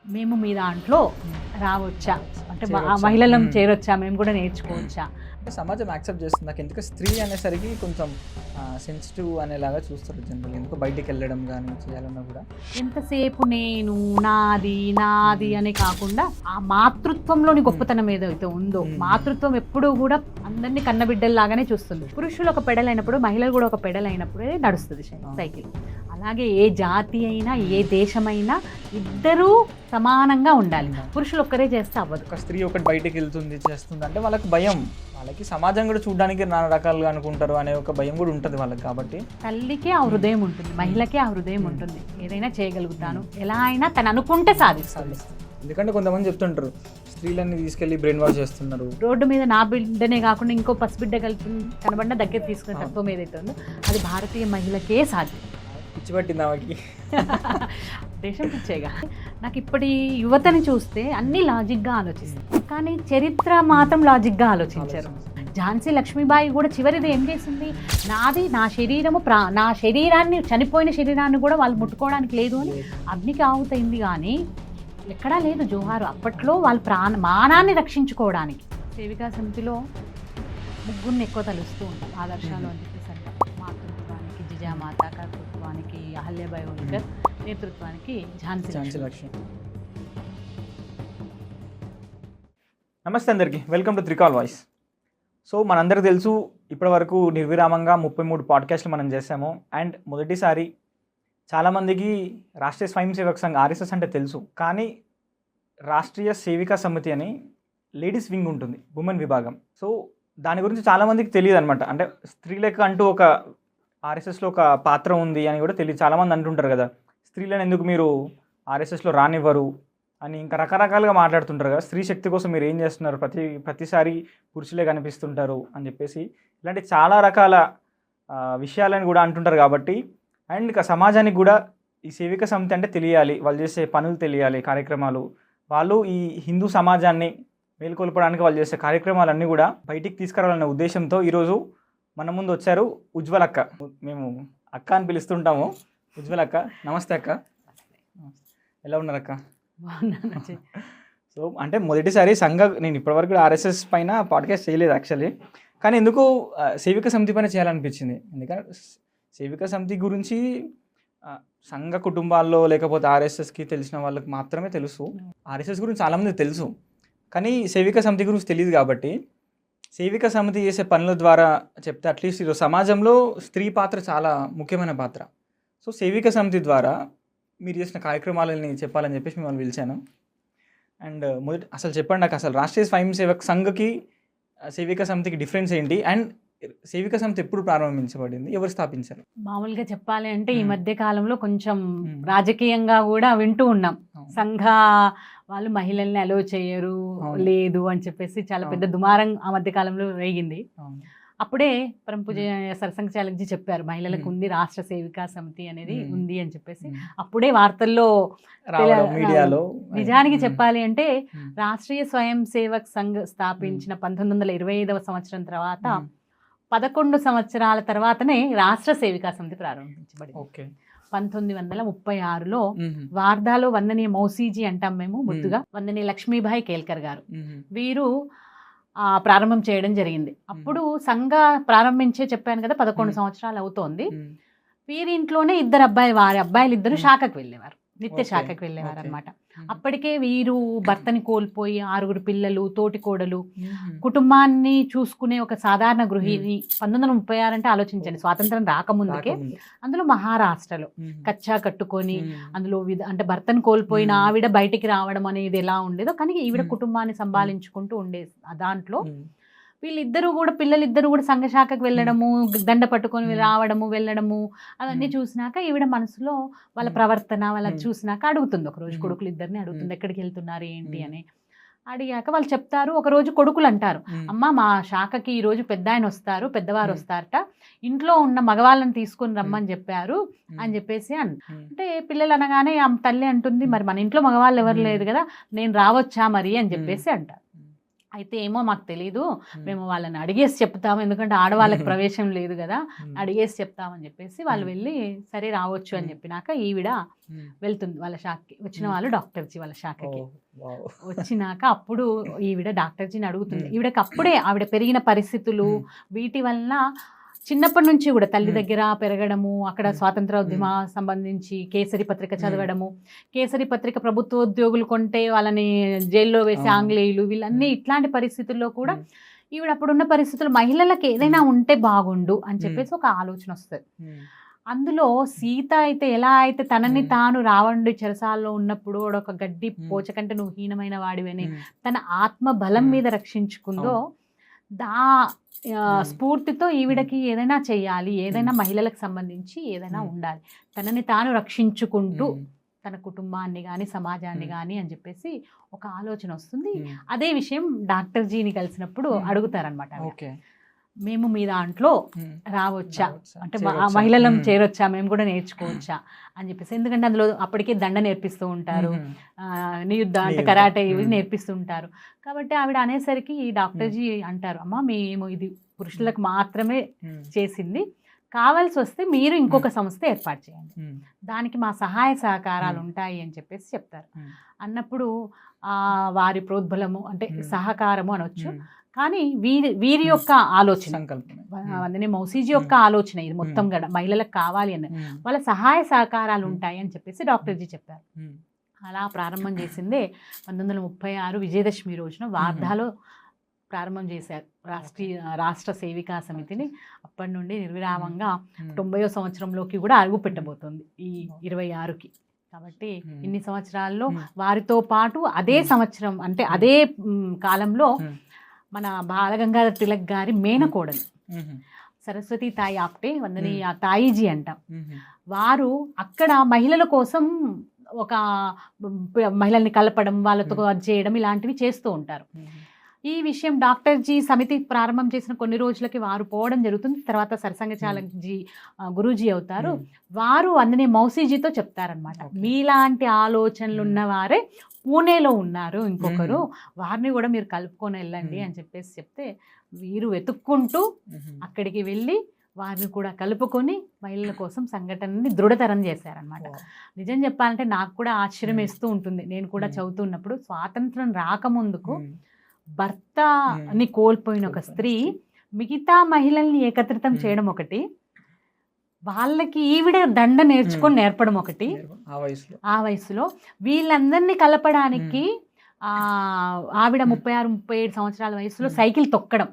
మేము మీ దాంట్లో రావచ్చా, అంటే చేరొచ్చా? మహిళలను చేరొచ్చా, మేము కూడా నేర్చుకోవచ్చా? అంటే సమాజం యాక్సెప్ట్ చేస్తుంది. నాకు ఎందుకు స్త్రీ అనేసరికి కొంచెం సెన్సిటివ్ అనేలాగా చూస్తారు జనరల్. ఎందుకు బయటికి వెళ్ళడం కానీ చేయాలన్నా కూడా ఎంతసేపు నేను నాది నాది అని కాకుండా ఆ మాతృత్వంలోని గొప్పతనం ఏదైతే ఉందో, మాతృత్వం ఎప్పుడూ కూడా అందరినీ కన్నబిడ్డల్లాగానే చూస్తుంది. పురుషులు ఒక పెడలైనప్పుడు మహిళలు కూడా ఒక పెడలైనప్పుడే నడుస్తుంది సైకిల్. అలాగే ఏ జాతి అయినా ఏ దేశమైనా ఇద్దరూ సమానంగా ఉండాలి. పురుషులు ఒక్కరే చేస్తే అవ్వదు. ఒక స్త్రీ ఒకటి బయటికి వెళ్తుంది చేస్తుంది అంటే వాళ్ళకి భయం, వాళ్ళకి సమాజం కూడా చూడడానికి నానా రకాలుగా అనుకుంటారు అనే ఒక భయం కూడా ఉంటుంది వాళ్ళకి. కాబట్టి తల్లికే ఆ హృదయం ఉంటుంది, మహిళకే ఆ హృదయం ఉంటుంది. ఏదైనా చేయగలుగుతాను, ఎలా అయినా తను అనుకుంటే సాధిస్తుంది. ఎందుకంటే కొంతమంది చెప్తుంటారు స్త్రీలన్నీ తీసుకెళ్లి బ్రెయిన్ వాష్ చేస్తున్నారు. రోడ్డు మీద నా బిడ్డనే కాకుండా ఇంకో పసిబిడ్డ కనబడిన దగ్గర తీసుకునే తత్వం ఏదైతే ఉందో అది భారతీయ మహిళకే సాధ్యం. పిచ్చి పట్టింది ఆమెకి. దేశం పిచ్చేగా. నాకు ఇప్పటి యువతని చూస్తే అన్ని లాజిక్గా ఆలోచిస్తారు, కానీ చరిత్ర మాత్రం లాజిక్గా ఆలోచించారు. ఝాన్సీ లక్ష్మీబాయి కూడా చివరిది ఏం చేసింది, నాది నా శరీరము నా శరీరాన్ని, చనిపోయిన శరీరాన్ని కూడా వాళ్ళు ముట్టుకోవడానికి లేదు అని అగ్నికి ఆహుతైంది. కానీ ఎక్కడా లేదు జోహారు. అప్పట్లో వాళ్ళ మానాన్ని రక్షించుకోవడానికి. సేవికా సమితిలో ముగ్గురిని ఎక్కువ తలుస్తూ ఉంటాం ఆదర్శాలు అని చెప్పేసి అంటాం. మాతృత్వానికి జిజామాత, కర్తృత్వానికి అహల్యాబాయి హోల్కర్, నేతృత్వానికి ఝాన్సీ లక్ష్మి. నమస్తే అందరికీ, వెల్కమ్ టు త్రికాల్ వాయిస్. సో మనందరికీ తెలుసు ఇప్పటివరకు నిర్విరామంగా 33 పాడ్కాస్ట్లు మనం చేసాము. అండ్ మొదటిసారి చాలామందికి రాష్ట్రీయ స్వయం సేవక్ సంఘ్ ఆర్ఎస్ఎస్ అంటే తెలుసు, కానీ రాష్ట్రీయ సేవికా సమితి అని లేడీస్ వింగ్ ఉంటుంది, ఉమెన్ విభాగం. సో దాని గురించి చాలామందికి తెలియదు అనమాట. అంటే స్త్రీలకు అంటూ ఒక ఆర్ఎస్ఎస్లో ఒక పాత్ర ఉంది అని కూడా తెలియదు. చాలామంది అంటుంటారు కదా, స్త్రీలను ఎందుకు మీరు ఆర్ఎస్ఎస్లో రానివ్వరు అని ఇంకా రకరకాలుగా మాట్లాడుతుంటారు కదా. స్త్రీ శక్తి కోసం మీరు ఏం చేస్తున్నారు, ప్రతిసారి పురుషులే కనిపిస్తుంటారు అని చెప్పేసి ఇలాంటి చాలా రకాల విషయాలని కూడా అంటుంటారు. కాబట్టి అండ్ ఇంకా సమాజానికి కూడా ఈ సేవిక సమితి అంటే తెలియాలి, వాళ్ళు చేసే పనులు తెలియాలి, కార్యక్రమాలు. వాళ్ళు ఈ హిందూ సమాజాన్ని మేల్కొల్పడానికి వాళ్ళు చేసే కార్యక్రమాలన్నీ కూడా బయటికి తీసుకురావాలనే ఉద్దేశంతో ఈరోజు మన ముందు వచ్చారు ఉజ్వల్ అక్క. మేము అక్క అని పిలుస్తుంటాము. ఉజ్వల్ అక్క, నమస్తే అక్క. ఎలా ఉన్నారు అక్క? సో అంటే మొదటిసారి నేను ఇప్పటివరకు ఆర్ఎస్ఎస్ పైన పాడ్కాస్ట్ చేయలేదు యాక్చువల్లీ, కానీ ఎందుకు సేవిక సమితి పైన చేయాలనిపించింది. ఎందుకంటే సేవిక సమితి గురించి సంఘ కుటుంబాల్లో లేకపోతే ఆర్ఎస్ఎస్కి తెలిసిన వాళ్ళకి మాత్రమే తెలుసు. ఆర్ఎస్ఎస్ గురించి చాలామంది తెలుసు, కానీ సేవిక సమితి గురించి తెలియదు. కాబట్టి సేవిక సమితి చేసే పనుల ద్వారా చెప్తే అట్లీస్ట్ ఈరోజు సమాజంలో స్త్రీ పాత్ర చాలా ముఖ్యమైన పాత్ర. సో సేవిక సమితి ద్వారా మీరు చేసిన కార్యక్రమాలని చెప్పాలని చెప్పేసి మిమ్మల్ని పిలిచాను. అండ్ అసలు చెప్పండి నాకు, అసలు రాష్ట్రీయ స్వయం సేవక్ సంఘకి సేవిక సమితికి డిఫరెన్స్ ఏంటి? అండ్ సేవిక సమితి ఎప్పుడు ప్రారంభించబడింది, ఎవరు స్థాపించారు? మామూలుగా చెప్పాలి అంటే ఈ మధ్య కాలంలో కొంచెం రాజకీయంగా కూడా వింటూ ఉన్నాం, సంఘ వాళ్ళు మహిళల్ని అలో చేయరు లేదు అని చెప్పేసి చాలా పెద్ద దుమారం ఆ మధ్య కాలంలో రేగింది. అప్పుడే పరంపూజ సరసంఘ చాలక్జీ చెప్పారు మహిళలకు ఉంది రాష్ట్ర సేవికా సమితి అనేది ఉంది అని చెప్పేసి. అప్పుడే వార్తల్లో మీడియాలో. నిజానికి చెప్పాలి అంటే రాష్ట్రీయ స్వయం సేవక్ సంఘ్ స్థాపించిన 1925వ సంవత్సరం తర్వాత 11 సంవత్సరాల తర్వాతనే రాష్ట్ర సేవికా సమితి ప్రారంభించబడింది. 1936లో వార్ధాలో వందనీయ మౌసీజీ అంటాం మేము ముద్దుగా, వందనీయ లక్ష్మీబాయి కేల్కర్ గారు, వీరు ప్రారంభం చేయడం జరిగింది. అప్పుడు సంఘ ప్రారంభించే చెప్పాను కదా 11 సంవత్సరాలు అవుతోంది. వీరింట్లోనే వారి అబ్బాయిలు ఇద్దరు శాఖకు వెళ్ళేవారు, నిత్య శాఖకు వెళ్ళేవారు అనమాట. అప్పటికే వీరు భర్తని కోల్పోయి 6 పిల్లలు, తోటి కోడలు, కుటుంబాన్ని చూసుకునే ఒక సాధారణ గృహిణి. 1936 అంటే ఆలోచించండి, స్వాతంత్రం రాకముందుకే. అందులో మహారాష్ట్రలో కచ్చా కట్టుకొని అందులో అంటే భర్తను కోల్పోయిన ఆవిడ బయటికి రావడం అనేది ఎలా ఉండేదో, కానీ ఈవిడ కుటుంబాన్ని సంభాళించుకుంటూ ఉండే దాంట్లో వీళ్ళిద్దరూ కూడా పిల్లలిద్దరూ కూడా సంఘ శాఖకు వెళ్ళడము, దండ పట్టుకొని రావడము వెళ్ళడము అవన్నీ చూసినాక ఈవిడ మనసులో వాళ్ళ ప్రవర్తన వాళ్ళకి చూసినాక అడుగుతుంది. ఒకరోజు కొడుకులు ఇద్దరిని అడుగుతుంది, ఎక్కడికి వెళ్తున్నారు ఏంటి అని. అడిగాక వాళ్ళు చెప్తారు. ఒకరోజు కొడుకులు అంటారు, అమ్మ మా శాఖకి ఈరోజు పెద్దవారు వస్తారట, ఇంట్లో ఉన్న మగవాళ్ళని తీసుకొని రమ్మని చెప్పారు అని చెప్పేసి అంటే పిల్లలు అనగానే తల్లి అంటుంది, మరి మన ఇంట్లో మగవాళ్ళు ఎవరు లేరు కదా, నేను రావచ్చా మరి అని చెప్పేసి అంటారు. అయితే ఏమో మాకు తెలీదు, మేము వాళ్ళని అడిగేసి చెప్తాము, ఎందుకంటే ఆడవాళ్ళకి ప్రవేశం లేదు కదా, అడిగేసి చెప్తామని చెప్పేసి వాళ్ళు వెళ్ళి సరే రావచ్చు అని చెప్పినాక ఈవిడ వెళ్తుంది వాళ్ళ శాఖకి. వచ్చిన వాళ్ళు డాక్టర్జీ వాళ్ళ శాఖకి వచ్చినాక అప్పుడు ఈవిడ డాక్టర్జీని అడుగుతుంది. ఈవిడకి అప్పుడే ఆవిడ పెరిగిన పరిస్థితులు వీటి వలన చిన్నప్పటి నుంచి కూడా తల్లి దగ్గర పెరగడము, అక్కడ స్వాతంత్ర ఉద్యమ సంబంధించి కేసరి పత్రిక చదవడము, కేసరి పత్రిక ప్రభుత్వ ఉద్యోగులు కొంటే వాళ్ళని జైల్లో వేసే ఆంగ్లేయులు, వీళ్ళన్నీ ఇట్లాంటి పరిస్థితుల్లో కూడా ఈవిడ అప్పుడున్న పరిస్థితులు మహిళలకు ఏదైనా ఉంటే బాగుండు అని చెప్పేసి ఒక ఆలోచన వస్తుంది. అందులో సీత అయితే ఎలా అయితే తనని తాను రావణుడి చెరసాల్లో ఉన్నప్పుడు ఒక గడ్డి పోచ కంటే నువ్వు హీనమైన వాడివని తన ఆత్మ బలం మీద రక్షించుకుందో, స్ఫూర్తితో ఈవిడకి ఏదైనా చెయ్యాలి, ఏదైనా మహిళలకు సంబంధించి ఏదైనా ఉండాలి, తనని తాను రక్షించుకుంటూ తన కుటుంబాన్ని కానీ సమాజాన్ని కానీ అని చెప్పేసి ఒక ఆలోచన వస్తుంది. అదే విషయం డాక్టర్ జీని కలిసినప్పుడు అడుగుతారనమాట. మేము మీ దాంట్లో రావచ్చా అంటే మహిళలను చేరొచ్చా, మేము కూడా నేర్చుకోవచ్చా అని చెప్పేసి. ఎందుకంటే అందులో అప్పటికే దండ నేర్పిస్తూ ఉంటారు, నియుద్ధ అంటే కరాటే ఇవి నేర్పిస్తూ ఉంటారు. కాబట్టి ఆవిడ అనేసరికి ఈ డాక్టర్జీ అంటారు, అమ్మ మేము ఇది పురుషులకు మాత్రమే చేసింది, కావాల్సి వస్తే మీరు ఇంకొక సంస్థ ఏర్పాటు చేయండి, దానికి మా సహాయ సహకారాలు ఉంటాయి అని చెప్పేసి చెప్తారు. అన్నప్పుడు వారి ప్రోద్బలము అంటే సహకారము అనొచ్చు, కానీ వీరి యొక్క ఆలోచన, వందనే మౌసీజీ యొక్క ఆలోచన ఇది మొత్తం కూడా మహిళలకు కావాలి అని, వాళ్ళ సహాయ సహకారాలు ఉంటాయి అని చెప్పేసి డాక్టర్జీ చెప్పారు. అలా ప్రారంభం చేసిందే 1936 విజయదశమి రోజున వార్ధాలో ప్రారంభం చేశారు రాష్ట్ర సేవికా సమితిని. అప్పటి నుండి నిర్విరామంగా 90వ సంవత్సరంలోకి కూడా అడుగు పెట్టబోతుంది ఈ 26కి. కాబట్టి ఇన్ని సంవత్సరాల్లో వారితో పాటు అదే సంవత్సరం అంటే అదే కాలంలో మన బాలగంగాధర తిలక్ గారి మేనకోడలు సరస్వతి తాయి ఆప్టే వందని ఆ తాయిజీ అంటాం, వారు అక్కడ మహిళల కోసం ఒక మహిళల్ని కలపడం, వాళ్ళతో చేయడం ఇలాంటివి చేస్తూ ఉంటారు. ఈ విషయం డాక్టర్జీ సమితి ప్రారంభం చేసిన కొన్ని రోజులకి వారు పోవడం జరుగుతుంది. తర్వాత సరసంఘచాలక్జీ గురూజీ అవుతారు. వారు అందునే మౌసీజీతో చెప్తారనమాట, మీలాంటి ఆలోచనలు ఉన్నవారే పూణేలో ఉన్నారు ఇంకొకరు, వారిని కూడా మీరు కలుపుకొని వెళ్ళండి అని చెప్పేసి చెప్తే వీరు వెతుక్కుంటూ అక్కడికి వెళ్ళి వారిని కూడా కలుపుకొని మహిళల కోసం సంఘటనని దృఢతరం చేశారనమాట. నిజం చెప్పాలంటే నాకు కూడా ఆశ్చర్యం వేస్తూ ఉంటుంది. నేను కూడా చదువుతున్నప్పుడు స్వాతంత్రం రాకముందుకు భర్తని కోల్పోయిన ఒక స్త్రీ మిగతా మహిళల్ని ఏకత్రితం చేయడం ఒకటి, వాళ్ళకి ఈవిడ దండ నేర్పడం ఒకటి, ఆ వయసులో వీళ్ళందరినీ కలపడానికి ఆవిడ 36-37 సంవత్సరాల వయసులో సైకిల్ తొక్కడం,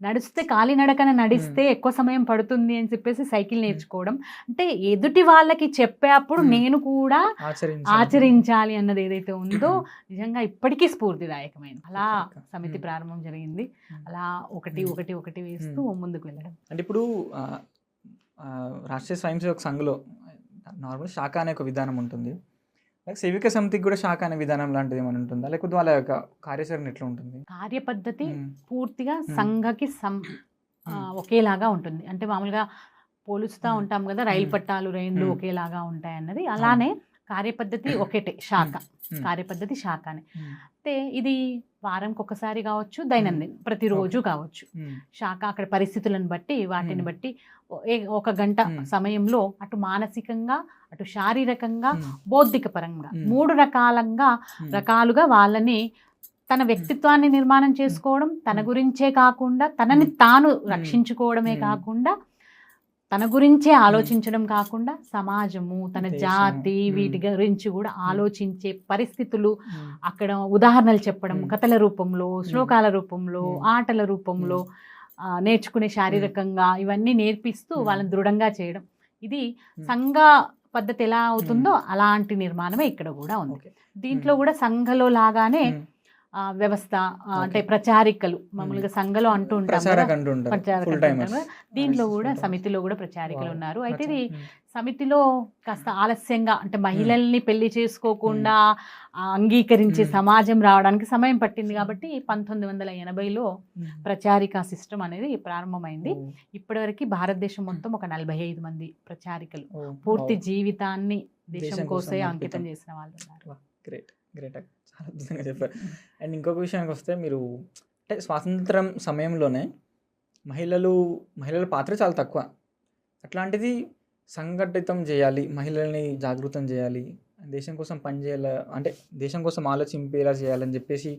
నడిస్తే కాలినడకన నడిస్తే ఎక్కువ సమయం పడుతుంది అని చెప్పేసి సైకిల్ నేర్చుకోవడం, అంటే ఎదుటి వాళ్ళకి చెప్పేప్పుడు నేను కూడా ఆచరించాలి అన్నది ఏదైతే ఉందో నిజంగా ఇప్పటికీ స్ఫూర్తిదాయకమైంది. అలా సమితి ప్రారంభం జరిగింది. అలా ఒకటి వేస్తూ ముందుకు వెళ్ళడం. అంటే ఇప్పుడు రాష్ట్రీయ స్వయం సేవక్ సంఘ్లో నార్మల్ శాఖ అనే ఒక విధానం ఉంటుంది, సేవిక సమితికి కూడా శాఖ అనే విధానం లాంటిది ఏమైనా ఉంటుందా, లేకపోతే వాళ్ళ యొక్క కార్యాచరణ ఎట్లా ఉంటుంది? కార్యపద్ధతి పూర్తిగా సంఘకి ఒకేలాగా ఉంటుంది. అంటే మామూలుగా పోలుస్తూ ఉంటాం కదా, రైలు పట్టాలు రెండు ఒకేలాగా ఉంటాయి అన్నది, అలానే కార్యపద్ధతి ఒకటే, శాఖ కార్యపద్ధతి శాఖనే. అయితే ఇది వారంకి ఒకసారి కావచ్చు, దైనందిన ప్రతిరోజు కావచ్చు. శాఖ అక్కడ పరిస్థితులను బట్టి వాటిని బట్టి ఒక గంట సమయంలో అటు మానసికంగా అటు శారీరకంగా బౌద్ధిక పరంగా 3 రకాలుగా వాళ్ళని తన వ్యక్తిత్వాన్ని నిర్మాణం చేసుకోవడం, తన గురించే కాకుండా తనని తాను రక్షించుకోవడమే కాకుండా తన గురించే ఆలోచించడం కాకుండా సమాజము, తన జాతి వీటి గురించి కూడా ఆలోచించే పరిస్థితులు అక్కడ ఉదాహరణలు చెప్పడం, కథల రూపంలో, శ్లోకాల రూపంలో, ఆటల రూపంలో నేర్చుకునే శారీరకంగా ఇవన్నీ నేర్పిస్తూ వాళ్ళని దృఢంగా చేయడం. ఇది సంఘ పద్ధతి ఎలా అవుతుందో అలాంటి నిర్మాణమే ఇక్కడ కూడా ఉంది. దీంట్లో కూడా సంఘలో లాగానే వ్యవస్థ అంటే ప్రచారికలు మామూలుగా సంఘలో అంటూ ఉంటారు, దీంట్లో కూడా సమితిలో కూడా ప్రచారికలు ఉన్నారు. అయితే ఇది సమితిలో కాస్త ఆలస్యంగా అంటే మహిళల్ని పెళ్లి చేసుకోకుండా అంగీకరించే సమాజం రావడానికి సమయం పట్టింది. కాబట్టి 1980లో ప్రచారికా సిస్టమ్ అనేది ప్రారంభమైంది. ఇప్పటివరకు భారతదేశం మొత్తం ఒక 45 మంది ప్రచారికలు పూర్తి జీవితాన్ని దేశం కోసమే అంకితం చేసిన వాళ్ళు ఉన్నారు. గ్రేట్, చాలా అద్భుతంగా చెప్పారు. అండ్ ఇంకొక విషయానికి వస్తే, మీరు అంటే స్వాతంత్రం సమయంలోనే మహిళల పాత్ర చాలా తక్కువ. అట్లాంటిది సంఘటితం చేయాలి, మహిళల్ని జాగృతం చేయాలి, దేశం కోసం పనిచేయాలి, అంటే దేశం కోసం ఆలోచింపేలా చేయాలని చెప్పేసి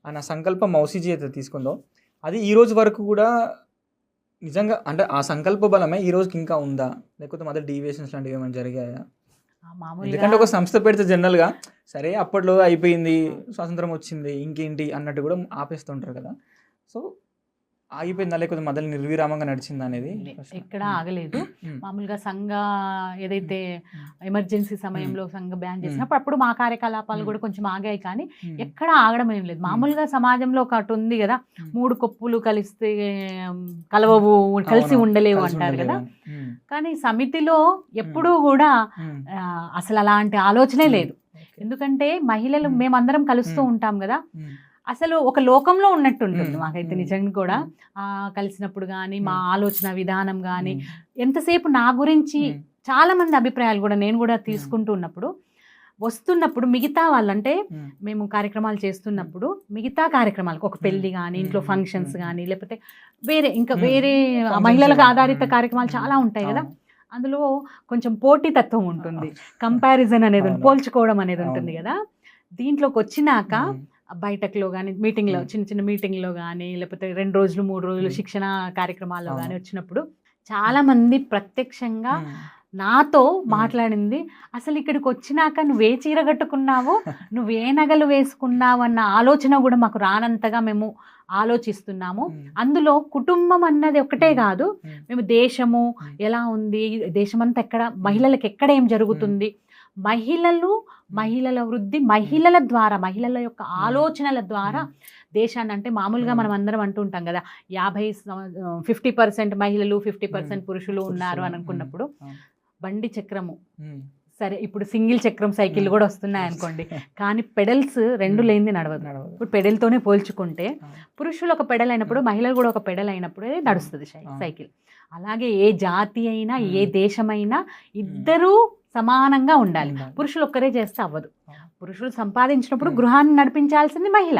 నా సంకల్పం మౌసీజీ అయితే తీసుకుందో అది ఈ రోజు వరకు కూడా నిజంగా అంటే ఆ సంకల్ప బలమే ఈ రోజుకి ఇంకా ఉందా, లేకపోతే మధ్య డీవియేషన్స్ లాంటివి ఏమైనా జరిగాయా? ఎందుకంటే ఒక సంస్థ పెడితే జనరల్గా సరే అప్పట్లో అయిపోయింది, స్వాతంత్రం వచ్చింది, ఇంకేంటి అన్నట్టు కూడా ఆపేస్తుంటారు కదా. సో ఆగిపోయిందా లేకపోతే మొదలు నిర్విరామంగా నడిచిందా అనేది ఎక్కడ ఆగలేదు. మామూలుగా సంఘ ఏదైతే ఎమర్జెన్సీ సమయంలో సంఘ బ్యాన్ చేసినప్పుడు అప్పుడు మా కార్యకలాపాలు కూడా కొంచెం ఆగాయి, కానీ ఎక్కడ ఆగడం ఏం లేదు. మామూలుగా సమాజంలో ఒకటి ఉంది కదా, 3 కొప్పులు కలిస్తే కలవవు, కలిసి ఉండలేవు అంటారు కదా. కానీ సమితిలో ఎప్పుడూ కూడా అసలు అలాంటి ఆలోచనే లేదు. ఎందుకంటే మహిళలు మేమందరం కలుస్తూ ఉంటాం కదా, అసలు ఒక లోకంలో ఉన్నట్టు ఉంటుంది మాకైతే నిజంగా కూడా. కలిసినప్పుడు కానీ మా ఆలోచన విధానం కానీ ఎంతసేపు నా గురించి చాలా మంది అభిప్రాయాలు కూడా నేను కూడా తీసుకుంటూ ఉన్నప్పుడు వస్తున్నప్పుడు మిగతా వాళ్ళంటే మేము కార్యక్రమాలు చేస్తున్నప్పుడు మిగతా కార్యక్రమాలకు ఒక పెళ్లి కానీ ఇంట్లో ఫంక్షన్స్ కానీ లేకపోతే వేరే మహిళలకు ఆధారిత కార్యక్రమాలు చాలా ఉంటాయి కదా, అందులో కొంచెం పోటీతత్వం ఉంటుంది, కంపారిజన్ అనేది పోల్చుకోవడం అనేది ఉంటుంది కదా. దీంట్లోకి వచ్చినాక బయటలో కానీ మీటింగ్లో చిన్న మీటింగ్లో కానీ లేకపోతే 2 రోజులు 3 రోజులు శిక్షణ కార్యక్రమాల్లో కానీ వచ్చినప్పుడు చాలా మంది ప్రత్యక్షంగా నాతో మాట్లాడింది, అసలు ఇక్కడికి వచ్చినాక నువ్వే చీర కట్టుకున్నావు, నువ్వే నగలు వేసుకున్నావు అన్న ఆలోచన కూడా మాకు రానంతగా మేము ఆలోచిస్తున్నాము. అందులో కుటుంబం అన్నది ఒకటే కాదు, మేము దేశము ఎలా ఉంది, దేశమంతా ఎక్కడ, మహిళలకు ఎక్కడ ఏం జరుగుతుంది, మహిళల వృద్ధి, మహిళల ద్వారా, మహిళల యొక్క ఆలోచనల ద్వారా దేశాన్ని, అంటే మామూలుగా మనం అందరం అంటూ ఉంటాం కదా 50% మహిళలు 50% పురుషులు ఉన్నారు అని అనుకున్నప్పుడు బండి చక్రము సరే ఇప్పుడు సింగిల్ చక్రం సైకిల్ కూడా వస్తున్నాయి అనుకోండి, కానీ పెడల్స్ 2 లేనిది నడవదు. ఇప్పుడు పెడల్తోనే పోల్చుకుంటే పురుషులు ఒక పెడల్ అయినప్పుడు మహిళలు కూడా ఒక పెడల్ అయినప్పుడు నడుస్తుంది సైకిల్. అలాగే ఏ జాతి అయినా ఏ దేశమైనా ఇద్దరూ సమానంగా ఉండాలి. పురుషులు ఒక్కరే చేస్తే అవ్వదు. పురుషులు సంపాదించినప్పుడు గృహాన్ని నడిపించాల్సింది మహిళ,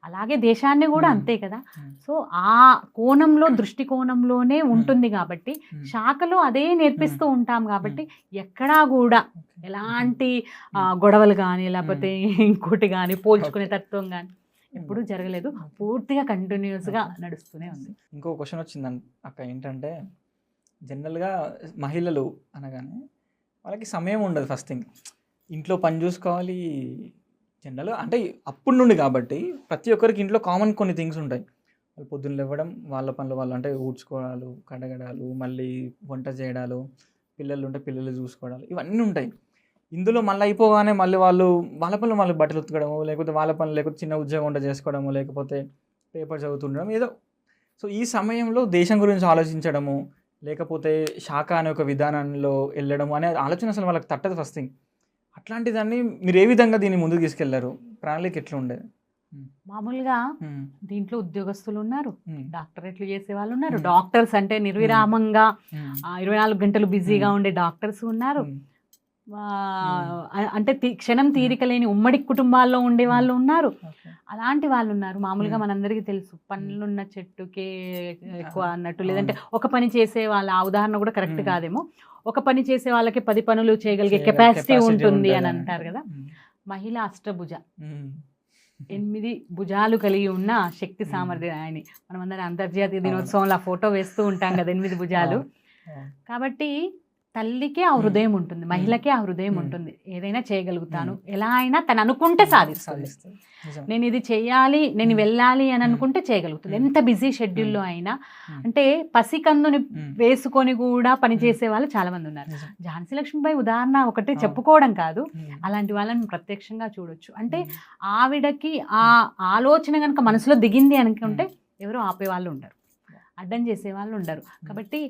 అలాగే దేశాన్ని కూడా అంతే కదా. సో ఆ కోణంలో దృష్టికోణంలోనే ఉంటుంది కాబట్టి శాఖలో అదే నేర్పిస్తూ ఉంటాం కాబట్టి ఎక్కడా కూడా ఎలాంటి గొడవలు కానీ లేకపోతే ఇంకోటి కానీ పోల్చుకునే తత్వం కానీ ఎప్పుడూ జరగలేదు. పూర్తిగా కంటిన్యూస్గా నడుస్తూనే ఉంది. ఇంకో క్వశ్చన్ వచ్చిందండి అక్క, ఏంటంటే జనరల్గా మహిళలు అనగానే వాళ్ళకి సమయం ఉండదు. ఫస్ట్ థింగ్ ఇంట్లో పని చూసుకోవాలి జనరల్గా, అంటే అప్పటి నుండి కాబట్టి ప్రతి ఒక్కరికి ఇంట్లో కామన్ కొన్ని థింగ్స్ ఉంటాయి. వాళ్ళు పొద్దున్న లేవడం, వాళ్ళ పనులు వాళ్ళు, అంటే ఊడ్చుకోవడాలు, కడగడాలు, మళ్ళీ వంట చేయడాలు, పిల్లలు ఉంటే పిల్లలు చూసుకోవడాలు, ఇవన్నీ ఉంటాయి. ఇందులో మళ్ళీ అయిపోగానే మళ్ళీ వాళ్ళ పనులు మళ్ళీ బట్టలు ఉతకడము, లేకపోతే వాళ్ళ పనులు, లేకపోతే చిన్న ఉద్యోగం వంట చేసుకోవడము, లేకపోతే పేపర్ చదువుతుండడం ఏదో. సో ఈ సమయంలో దేశం గురించి ఆలోచించడము, లేకపోతే శాఖ అనే ఒక విధానంలో వెళ్ళడం అనే ఆలోచన అసలు వాళ్ళకి తట్టదు ఫస్ట్ థింగ్. అట్లాంటి దాన్ని మీరు ఏ విధంగా దీన్ని ముందుకు తీసుకెళ్లారు? ప్రణాళిక ఎట్లా ఉండేది? మామూలుగా దీంట్లో ఉద్యోగస్తులు ఉన్నారు, డాక్టరేట్లు చేసే వాళ్ళు ఉన్నారు, డాక్టర్స్ అంటే నిర్విరామంగా 24 గంటలు బిజీగా ఉండే డాక్టర్స్ ఉన్నారు, అంటే క్షణం తీరిక లేని ఉమ్మడి కుటుంబాల్లో ఉండే వాళ్ళు ఉన్నారు, అలాంటి వాళ్ళు ఉన్నారు. మామూలుగా మనందరికీ తెలుసు పనులున్న చెట్టుకే ఎక్కువ అన్నట్టు, లేదంటే ఒక పని చేసే వాళ్ళ ఆ ఉదాహరణ కూడా కరెక్ట్ కాదేమో, ఒక పని చేసే వాళ్ళకి 10 పనులు చేయగలిగే కెపాసిటీ ఉంటుంది అని అంటారు కదా. మహిళ అష్టభుజ, 8 భుజాలు కలిగి ఉన్న శక్తి సామర్థ్యాన్ని మనం అందరం అంతర్జాతీయ దినోత్సవంలో ఆ ఫోటో వేస్తూ ఉంటాం కదా 8 భుజాలు. కాబట్టి తల్లికే ఆ హృదయం ఉంటుంది, మహిళకే ఆ హృదయం ఉంటుంది, ఏదైనా చేయగలుగుతాను, ఎలా అయినా తను అనుకుంటే సాధిస్తుంది. నేను ఇది చేయాలి, నేను వెళ్ళాలి అని అనుకుంటే చేయగలుగుతుంది, ఎంత బిజీ షెడ్యూల్లో అయినా. అంటే పసికందుని వేసుకొని కూడా పనిచేసే వాళ్ళు చాలా మంది ఉన్నారు. ఝాన్సీ లక్ష్మీబాయి ఉదాహరణ ఒకటి చెప్పుకోవడం కాదు, అలాంటి వాళ్ళని ప్రత్యక్షంగా చూడొచ్చు. అంటే ఆవిడకి ఆ ఆలోచన కనుక మనసులో దిగింది అనుకుంటే ఎవరు ఆపేవాళ్ళు ఉండరు, అడ్డం చేసే వాళ్ళు ఉండరు. కాబట్టి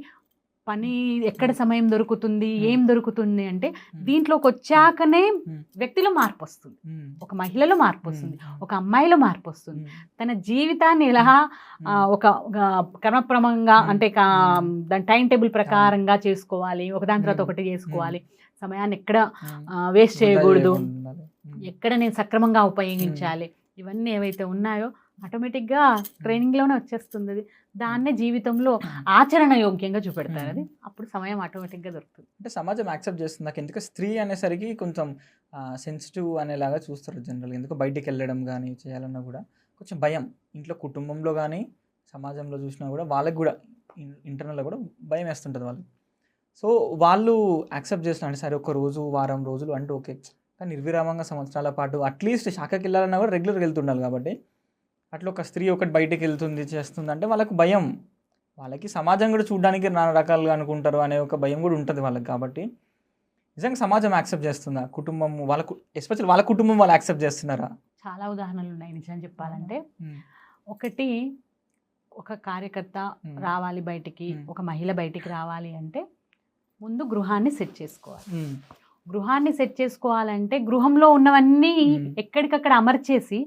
పని ఎక్కడ సమయం దొరుకుతుంది, ఏం దొరుకుతుంది అంటే దీంట్లోకి వచ్చాకనే వ్యక్తిలో మార్పు వస్తుంది, ఒక మహిళలో మార్పు వస్తుంది, ఒక అమ్మాయిలో మార్పు వస్తుంది. తన జీవితాన్ని ఎలా ఒక క్రమక్రమంగా అంటే దాని టైం టేబుల్ ప్రకారంగా చేసుకోవాలి, ఒకదాని తర్వాత ఒకటి చేసుకోవాలి, సమయాన్ని ఎక్కడ వేస్ట్ చేయకూడదు, ఎక్కడ నేను సక్రమంగా ఉపయోగించాలి, ఇవన్నీ ఏవైతే ఉన్నాయో ఆటోమేటిక్గా ట్రైనింగ్లోనే వచ్చేస్తుంది అది. దాన్నే జీవితంలో ఆచరణ యోగ్యంగా చూపెడతారు అది. అప్పుడు సమయం ఆటోమేటిక్గా దొరుకుతుంది. అంటే సమాజం యాక్సెప్ట్ చేస్తుంది. నాకు ఎందుకు స్త్రీ అనేసరికి కొంచెం సెన్సిటివ్ అనేలాగా చూస్తారు జనరల్గా. ఎందుకు బయటికి వెళ్ళడం కానీ చేయాలన్నా కూడా కొంచెం భయం. ఇంట్లో కుటుంబంలో కానీ సమాజంలో చూసినా కూడా వాళ్ళకి కూడా ఇంటర్నల్గా కూడా భయం వేస్తుంటుంది వాళ్ళకి. సో వాళ్ళు యాక్సెప్ట్ చేస్తున్నారు. సరే ఒక రోజు వారం రోజులు అంటే ఓకే, కానీ నిర్విరామంగా సంవత్సరాల పాటు అట్లీస్ట్ శాఖకి వెళ్ళాలన్నా కూడా రెగ్యులర్గా వెళ్తుండాలి. కాబట్టి అట్లా ఒక స్త్రీ ఒకటి బయటికి వెళ్తుంది చేస్తుంది అంటే వాళ్ళకి భయం. వాళ్ళకి సమాజం కూడా చూడడానికి నానా రకాలుగా అనుకుంటారు అనే ఒక భయం కూడా ఉంటుంది వాళ్ళకి. కాబట్టి నిజంగా సమాజం యాక్సెప్ట్ చేస్తుందా? కుటుంబం వాళ్ళకు ఎస్పెషల్ వాళ్ళ కుటుంబం వాళ్ళు యాక్సెప్ట్ చేస్తున్నారా? చాలా ఉదాహరణలు ఉన్నాయి నిజం చెప్పాలంటే. ఒకటి, ఒక కార్యకర్త రావాలి బయటికి, ఒక మహిళ బయటికి రావాలి అంటే ముందు గృహాన్ని సెట్ చేసుకోవాలి. గృహాన్ని సెట్ చేసుకోవాలంటే గృహంలో ఉన్నవన్నీ ఎక్కడికక్కడ అమర్చేసి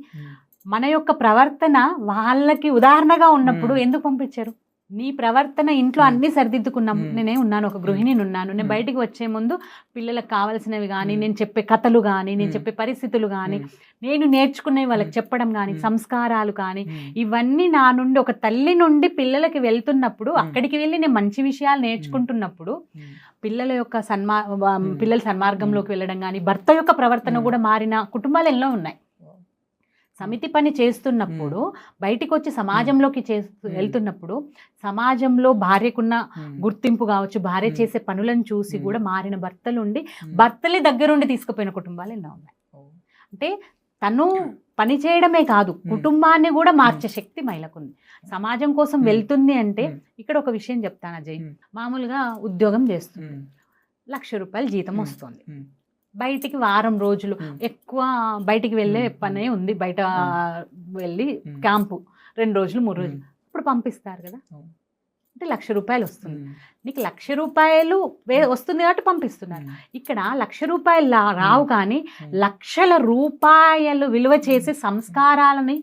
మన యొక్క ప్రవర్తన వాళ్ళకి ఉదాహరణగా ఉన్నప్పుడు ఎందుకు పంపించారు? నీ ప్రవర్తన ఇంట్లో అన్ని సరిదిద్దుకున్నాం. నేనే ఉన్నాను, ఒక గృహిణి ఉన్నాను. నేను బయటికి వచ్చే ముందు పిల్లలకు కావాల్సినవి కానీ, నేను చెప్పే కథలు కానీ, నేను చెప్పే పరిస్థితులు కానీ, నేను నేర్చుకునేవి వాళ్ళకి చెప్పడం కానీ, సంస్కారాలు కానీ, ఇవన్నీ నా నుండి ఒక తల్లి నుండి పిల్లలకి వెళ్తున్నప్పుడు, అక్కడికి వెళ్ళి నేను మంచి విషయాలు నేర్చుకుంటున్నప్పుడు పిల్లల యొక్క పిల్లల సన్మార్గంలోకి వెళ్ళడం కానీ, భర్త యొక్క ప్రవర్తన కూడా మారిన కుటుంబాలు ఎన్నో ఉన్నాయి. సమితి పని చేస్తున్నప్పుడు బయటికి వచ్చి సమాజంలోకి వెళ్తున్నప్పుడు సమాజంలో భార్యకున్న గుర్తింపు కావచ్చు, భార్య చేసే పనులను చూసి కూడా మారిన భర్తలుండి భర్తలే దగ్గరుండి తీసుకుపోయిన కుటుంబాలు ఎన్నో ఉన్నాయి. అంటే తను పని చేయడమే కాదు, కుటుంబాన్ని కూడా మార్చే శక్తి మహిళకుంది. సమాజం కోసం వెళ్తుంది అంటే ఇక్కడ ఒక విషయం చెప్తాను అజయ్. మామూలుగా ఉద్యోగం చేస్తుంది, 1,00,000 రూపాయలు జీతం వస్తుంది. బయటికి వారం రోజులు ఎక్కువ బయటికి వెళ్ళే పనే ఉంది, బయట వెళ్ళి క్యాంపు 2 రోజులు 3 రోజులు ఇప్పుడు పంపిస్తారు కదా. అంటే 1,00,000 రూపాయలు వస్తుంది. నీకు 1,00,000 రూపాయలు వస్తుంది కాబట్టి పంపిస్తున్నారు. ఇక్కడ 1,00,000 రూపాయలు రావు, కానీ లక్షల రూపాయలు విలువ చేసే సంస్కారాలని,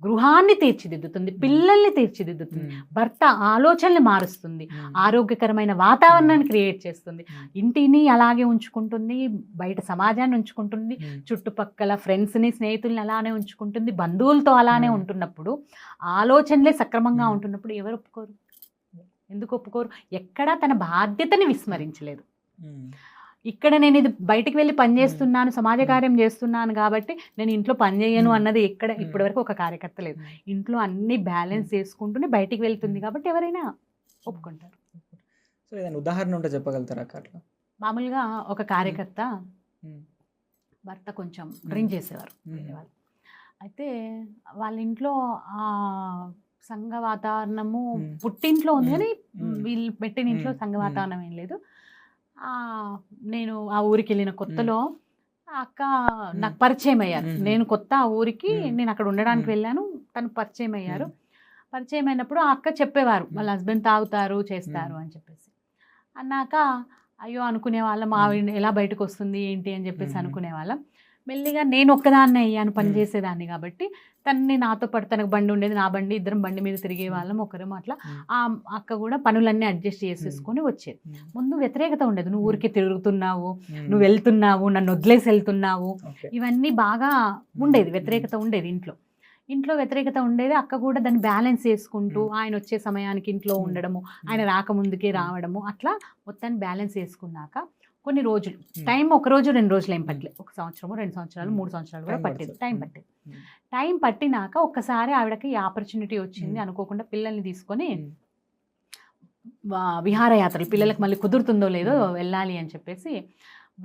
గృహాన్ని తీర్చిదిద్దుతుంది, పిల్లల్ని తీర్చిదిద్దుతుంది, భర్త ఆలోచనలు మారుస్తుంది, ఆరోగ్యకరమైన వాతావరణాన్ని క్రియేట్ చేస్తుంది, ఇంటిని అలాగే ఉంచుకుంటుంది, బయట సమాజాన్ని ఉంచుకుంటుంది, చుట్టుపక్కల ఫ్రెండ్స్ని స్నేహితుల్ని అలానే ఉంచుకుంటుంది, బంధువులతో అలానే ఉంటున్నప్పుడు, ఆలోచనలే సక్రమంగా ఉంటున్నప్పుడు ఎవరు ఒప్పుకోరు? ఎందుకు ఒప్పుకోరు? ఎక్కడా తన బాధ్యతని విస్మరించలేదు. ఇక్కడ నేను ఇది బయటికి వెళ్ళి పని చేస్తున్నాను, సమాజ కార్యం చేస్తున్నాను కాబట్టి నేను ఇంట్లో పని చేయను అన్నది ఎక్కడ ఇప్పటివరకు ఒక కార్యకర్త లేదు. ఇంట్లో అన్ని బ్యాలెన్స్ చేసుకుంటూనే బయటికి వెళ్తుంది కాబట్టి ఎవరైనా ఒప్పుకుంటారు. సో ఏదైనా ఉదాహరణ ఉంటే చెప్పగలుగుతారా? అట్లా మామూలుగా ఒక కార్యకర్త భర్త కొంచెం డ్రింక్ చేసేవారు. అయితే వాళ్ళ ఇంట్లో సంఘ వాతావరణము పుట్టింట్లో ఉంది, కానీ వీళ్ళు పెట్టిన ఇంట్లో సంఘ వాతావరణం ఏం లేదు. నేను ఆ ఊరికి వెళ్ళిన కొత్తలో అక్క నాకు పరిచయం అయ్యారు. నేను కొత్త ఆ ఊరికి, నేను అక్కడ ఉండడానికి వెళ్ళాను, తను పరిచయం అయ్యారు. పరిచయం అయినప్పుడు ఆ అక్క చెప్పేవారు వాళ్ళ హస్బెండ్ తాగుతారు చేస్తారు అని చెప్పేసి. అన్నాక అయ్యో అనుకునే వాళ్ళం, ఆవిడ ఎలా బయటకు వస్తుంది ఏంటి అని చెప్పేసి అనుకునే వాళ్ళం. మెల్లిగా నేను ఒక్కదాన్నే అయ్యాను, పనిచేసేదాన్ని కాబట్టి తనని నాతో పాటు, తనకు బండి ఉండేది, నా బండి, ఇద్దరం బండి మీద తిరిగే వాళ్ళం ఒకరేమో. అట్లా ఆ అక్క కూడా పనులన్నీ అడ్జస్ట్ చేసేసుకొని వచ్చేది. ముందు వ్యతిరేకత ఉండేది, నువ్వు ఊరికి తిరుగుతున్నావు, నువ్వు వెళ్తున్నావు, నన్ను వదిలేసి వెళ్తున్నావు, ఇవన్నీ బాగా ఉండేది, వ్యతిరేకత ఉండేది ఇంట్లో వ్యతిరేకత ఉండేది. అక్క కూడా దాన్ని బ్యాలెన్స్ చేసుకుంటూ ఆయన వచ్చే సమయానికి ఇంట్లో ఉండడము, ఆయన రాకముందుకే రావడము, అట్లా మొత్తాన్ని బ్యాలెన్స్ చేసుకున్నాక కొన్ని రోజులు, టైం 1 రోజు 2 రోజులు ఏం పట్టలేదు, 1 సంవత్సరము 2 సంవత్సరాలు 3 సంవత్సరాలు కూడా పట్టేది, టైం పట్టినాక ఒక్కసారి ఆవిడకి ఆపర్చునిటీ వచ్చింది. అనుకోకుండా పిల్లల్ని తీసుకొని విహారయాత్రలు, పిల్లలకు మళ్ళీ కుదురుతుందో లేదో వెళ్ళాలి అని చెప్పేసి,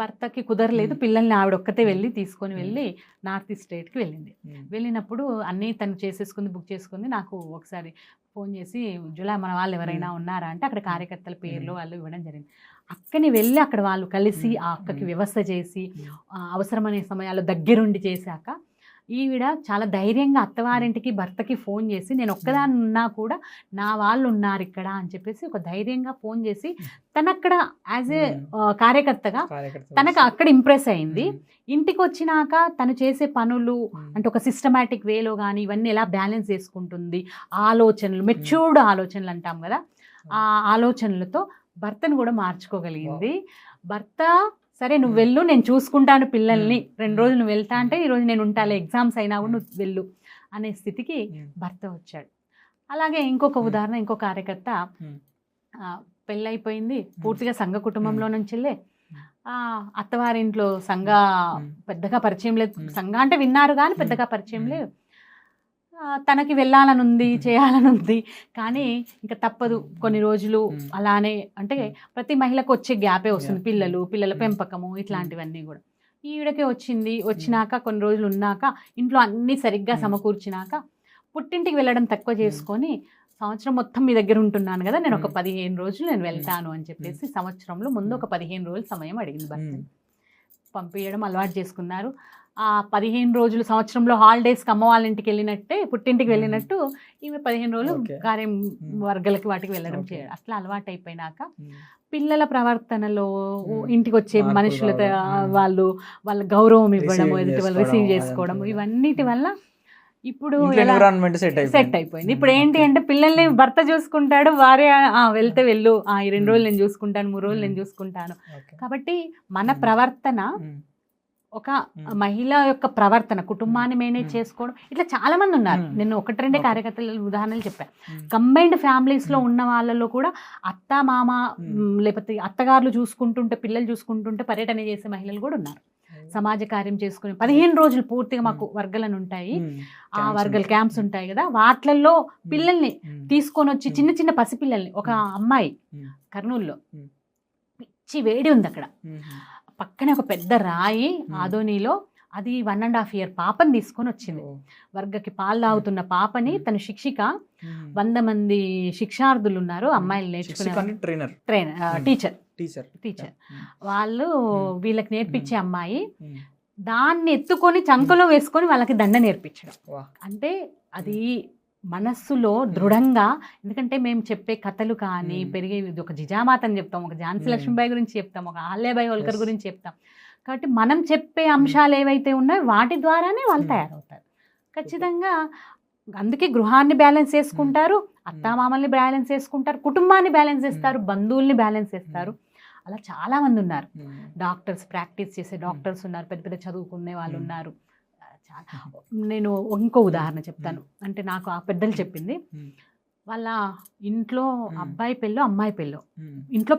భర్తకి కుదరలేదు, పిల్లల్ని ఆవిడ ఒక్కతే వెళ్ళి తీసుకొని వెళ్ళి నార్త్ ఈస్ట్ స్టేట్కి వెళ్ళింది. వెళ్ళినప్పుడు అన్నీ తను చేసేసుకుంది, బుక్ చేసుకుంది. నాకు ఒకసారి ఫోన్ చేసి, జులా మన వాళ్ళు ఎవరైనా ఉన్నారా అంటే అక్కడ కార్యకర్తల పేర్లు వాళ్ళు ఇవ్వడం జరిగింది. అక్కని వెళ్ళి అక్కడ వాళ్ళు కలిసి ఆ అక్కకి వ్యవస్థ చేసి అవసరమనే సమయాల్లో దగ్గరుండి చేశాక ఈవిడ చాలా ధైర్యంగా అత్తవారింటికి భర్తకి ఫోన్ చేసి, నేను ఒక్కదాన్ని ఉన్నా కూడా నా వాళ్ళు ఉన్నారు ఇక్కడ అని చెప్పేసి ఒక ధైర్యంగా ఫోన్ చేసి, తనక్కడ యాజ్ ఏ కార్యకర్తగా తనకు అక్కడ ఇంప్రెస్ అయింది. ఇంటికి వచ్చినాక తను చేసే పనులు అంటే ఒక సిస్టమాటిక్ వేలో కానీ ఇవన్నీ ఎలా బ్యాలెన్స్ చేసుకుంటుంది, ఆలోచనలు, మెచ్యూర్డ్ ఆలోచనలు అంటాం కదా, ఆ ఆలోచనలతో భర్తను కూడా మార్చుకోగలిగింది. భర్త సరే నువ్వు వెళ్ళు, నేను చూసుకుంటాను పిల్లల్ని, 2 రోజులు నువ్వు వెళ్తా అంటే ఈరోజు నేను ఉంటాలే, ఎగ్జామ్స్ అయినా కూడా నువ్వు వెళ్ళు అనే స్థితికి భర్త వచ్చాడు. అలాగే ఇంకొక ఉదాహరణ, ఇంకో కార్యకర్త పెళ్ళైపోయింది, పూర్తిగా సంఘ కుటుంబంలో నుంచిలే, అత్తవారింట్లో సంఘ పెద్దగా పరిచయం లేదు, సంఘ అంటే విన్నారు కానీ పెద్దగా పరిచయం లేదు, తనకి వెళ్ళాలనుంది, చేయాలనుంది, కానీ ఇంకా తప్పదు కొన్ని రోజులు అలానే, అంటే ప్రతి మహిళకు వచ్చే గ్యాపే వస్తుంది, పిల్లల పెంపకము ఇట్లాంటివన్నీ కూడా. ఈవిడకే వచ్చినాక కొన్ని రోజులు ఉన్నాక ఇంట్లో అన్నీ సరిగ్గా సమకూర్చినాక పుట్టింటికి వెళ్ళడం తక్కువ చేసుకొని, సంవత్సరం మొత్తం మీ దగ్గర ఉంటున్నాను కదా, నేను ఒక 15 రోజులు నేను వెళ్తాను అని చెప్పేసి సంవత్సరంలో ముందు ఒక 15 రోజులు సమయం అడిగింది భర్త. పంపించడం అలవాటు చేసుకున్నారు. ఆ 15 రోజులు సంవత్సరంలో హాలిడేస్కి అమ్మ వాళ్ళ ఇంటికి వెళ్ళినట్టే పుట్టింటికి వెళ్ళినట్టు ఈమె 15 రోజులు కార్యం వర్గాలకి వాటికి వెళ్ళడం చేయడం, అట్లా అలవాటు అయిపోయినాక పిల్లల ప్రవర్తనలో ఇంటికి వచ్చే మనుషులతో వాళ్ళ గౌరవం ఇవ్వడము, ఎదుటి వాళ్ళు రిసీవ్ చేసుకోవడం, ఇవన్నిటి వల్ల ఇప్పుడు సెట్ అయిపోయింది. ఇప్పుడు ఏంటి అంటే పిల్లల్ని భర్త చూసుకుంటాడు, భార్య వెళ్తే వెళ్ళు, ఈ 2 రోజులు నేను చూసుకుంటాను, 3 రోజులు నేను చూసుకుంటాను. కాబట్టి మన ప్రవర్తన, ఒక మహిళ యొక్క ప్రవర్తన, కుటుంబాన్ని మేనేజ్ చేసుకోవడం, ఇట్లా చాలా మంది ఉన్నారు. నేను 1-2 కార్యకర్తల ఉదాహరణలు చెప్పాను. కంబైన్డ్ ఫ్యామిలీస్లో ఉన్న వాళ్ళలో కూడా అత్త మామ లేకపోతే అత్తగారులు చూసుకుంటుంటే, పిల్లలు చూసుకుంటుంటే పర్యటన చేసే మహిళలు కూడా ఉన్నారు. సమాజ కార్యం చేసుకుని 15 రోజులు పూర్తిగా మాకు వర్గాలను ఉంటాయి, ఆ వర్గాల క్యాంప్స్ ఉంటాయి కదా, వాటిల్లో పిల్లల్ని తీసుకొని వచ్చి, చిన్న చిన్న పసిపిల్లల్ని, ఒక అమ్మాయి కర్నూలులో పిచ్చి వేడి ఉంది అక్కడ, పక్కనే ఒక పెద్ద రాయి ఆదోనిలో, అది 1.5 year పాపని తీసుకొని వచ్చింది. వర్గకి పాలు తాగుతున్న పాపని తన శిక్షిక, 100 మంది శిక్షార్థులు ఉన్నారు, అమ్మాయిలు నేర్చుకునే టీచర్ వాళ్ళు వీళ్ళకి నేర్పించే అమ్మాయి, దాన్ని ఎత్తుకొని చంకలో వేసుకొని వాళ్ళకి దండ నేర్పించడం. అంటే అది మనస్సులో దృఢంగా, ఎందుకంటే మేము చెప్పే కథలు కానీ పెరిగే, ఒక జిజామాత అని చెప్తాం, ఒక ఝాన్సీ లక్ష్మీబాయి గురించి చెప్తాం, ఒక అహల్యాబాయి హోల్కర్ గురించి చెప్తాం. కాబట్టి మనం చెప్పే అంశాలు ఏవైతే ఉన్నాయో వాటి ద్వారానే వాళ్ళు తయారవుతారు ఖచ్చితంగా. అందుకే గృహాన్ని బ్యాలెన్స్ చేసుకుంటారు, అత్తామామల్ని బ్యాలెన్స్ చేసుకుంటారు, కుటుంబాన్ని బ్యాలెన్స్ చేస్తారు, బంధువుల్ని బ్యాలెన్స్ చేస్తారు. అలా చాలామంది ఉన్నారు. డాక్టర్స్, ప్రాక్టీస్ చేసే డాక్టర్స్ ఉన్నారు, పెద్ద పెద్ద చదువుకునే వాళ్ళు ఉన్నారు. నేను ఇంకో ఉదాహరణ చెప్తాను, అంటే నాకు ఆ పెద్దలు చెప్పింది. వాళ్ళ ఇంట్లో అబ్బాయి పెళ్ళో అమ్మాయి పెళ్ళో, ఇంట్లో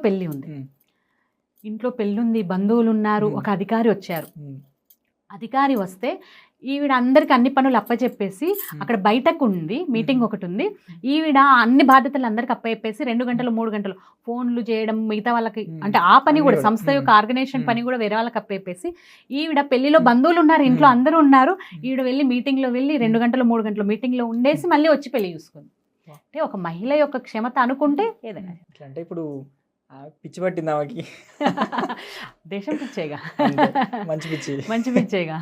పెళ్ళి ఉంది, బంధువులు ఉన్నారు, ఒక అధికారి వచ్చారు. అధికారి వస్తే ఈవిడ అందరికి అన్ని పనులు అప్పచెప్పేసి, అక్కడ బయటకు ఉంది మీటింగ్ ఒకటి ఉంది, ఈవిడ అన్ని బాధ్యతలు అందరికి అప్పచెప్పేసి 2 గంటలు 3 గంటలు ఫోన్లు చేయడం, మిగతా వాళ్ళకి అంటే ఆ పని కూడా సంస్థ యొక్క ఆర్గనైజేషన్ పని కూడా వేరే వాళ్ళకి అప్పచెప్పేసి, ఈవిడ పెళ్లిలో బంధువులు ఉన్నారు, ఇంట్లో అందరూ ఉన్నారు, ఈవిడ వెళ్ళి మీటింగ్లో వెళ్ళి 2 గంటలు 3 గంటలు మీటింగ్లో ఉండేసి మళ్ళీ వచ్చి పెళ్లి చూసుకుంది. అంటే ఒక మహిళ యొక్క క్షమత అనుకుంటే ఏదైనా. అంటే ఇప్పుడు పిచ్చి పట్టింది ఆమెకి, దేశం పిచ్చేగా, మంచి పిచ్చేగా.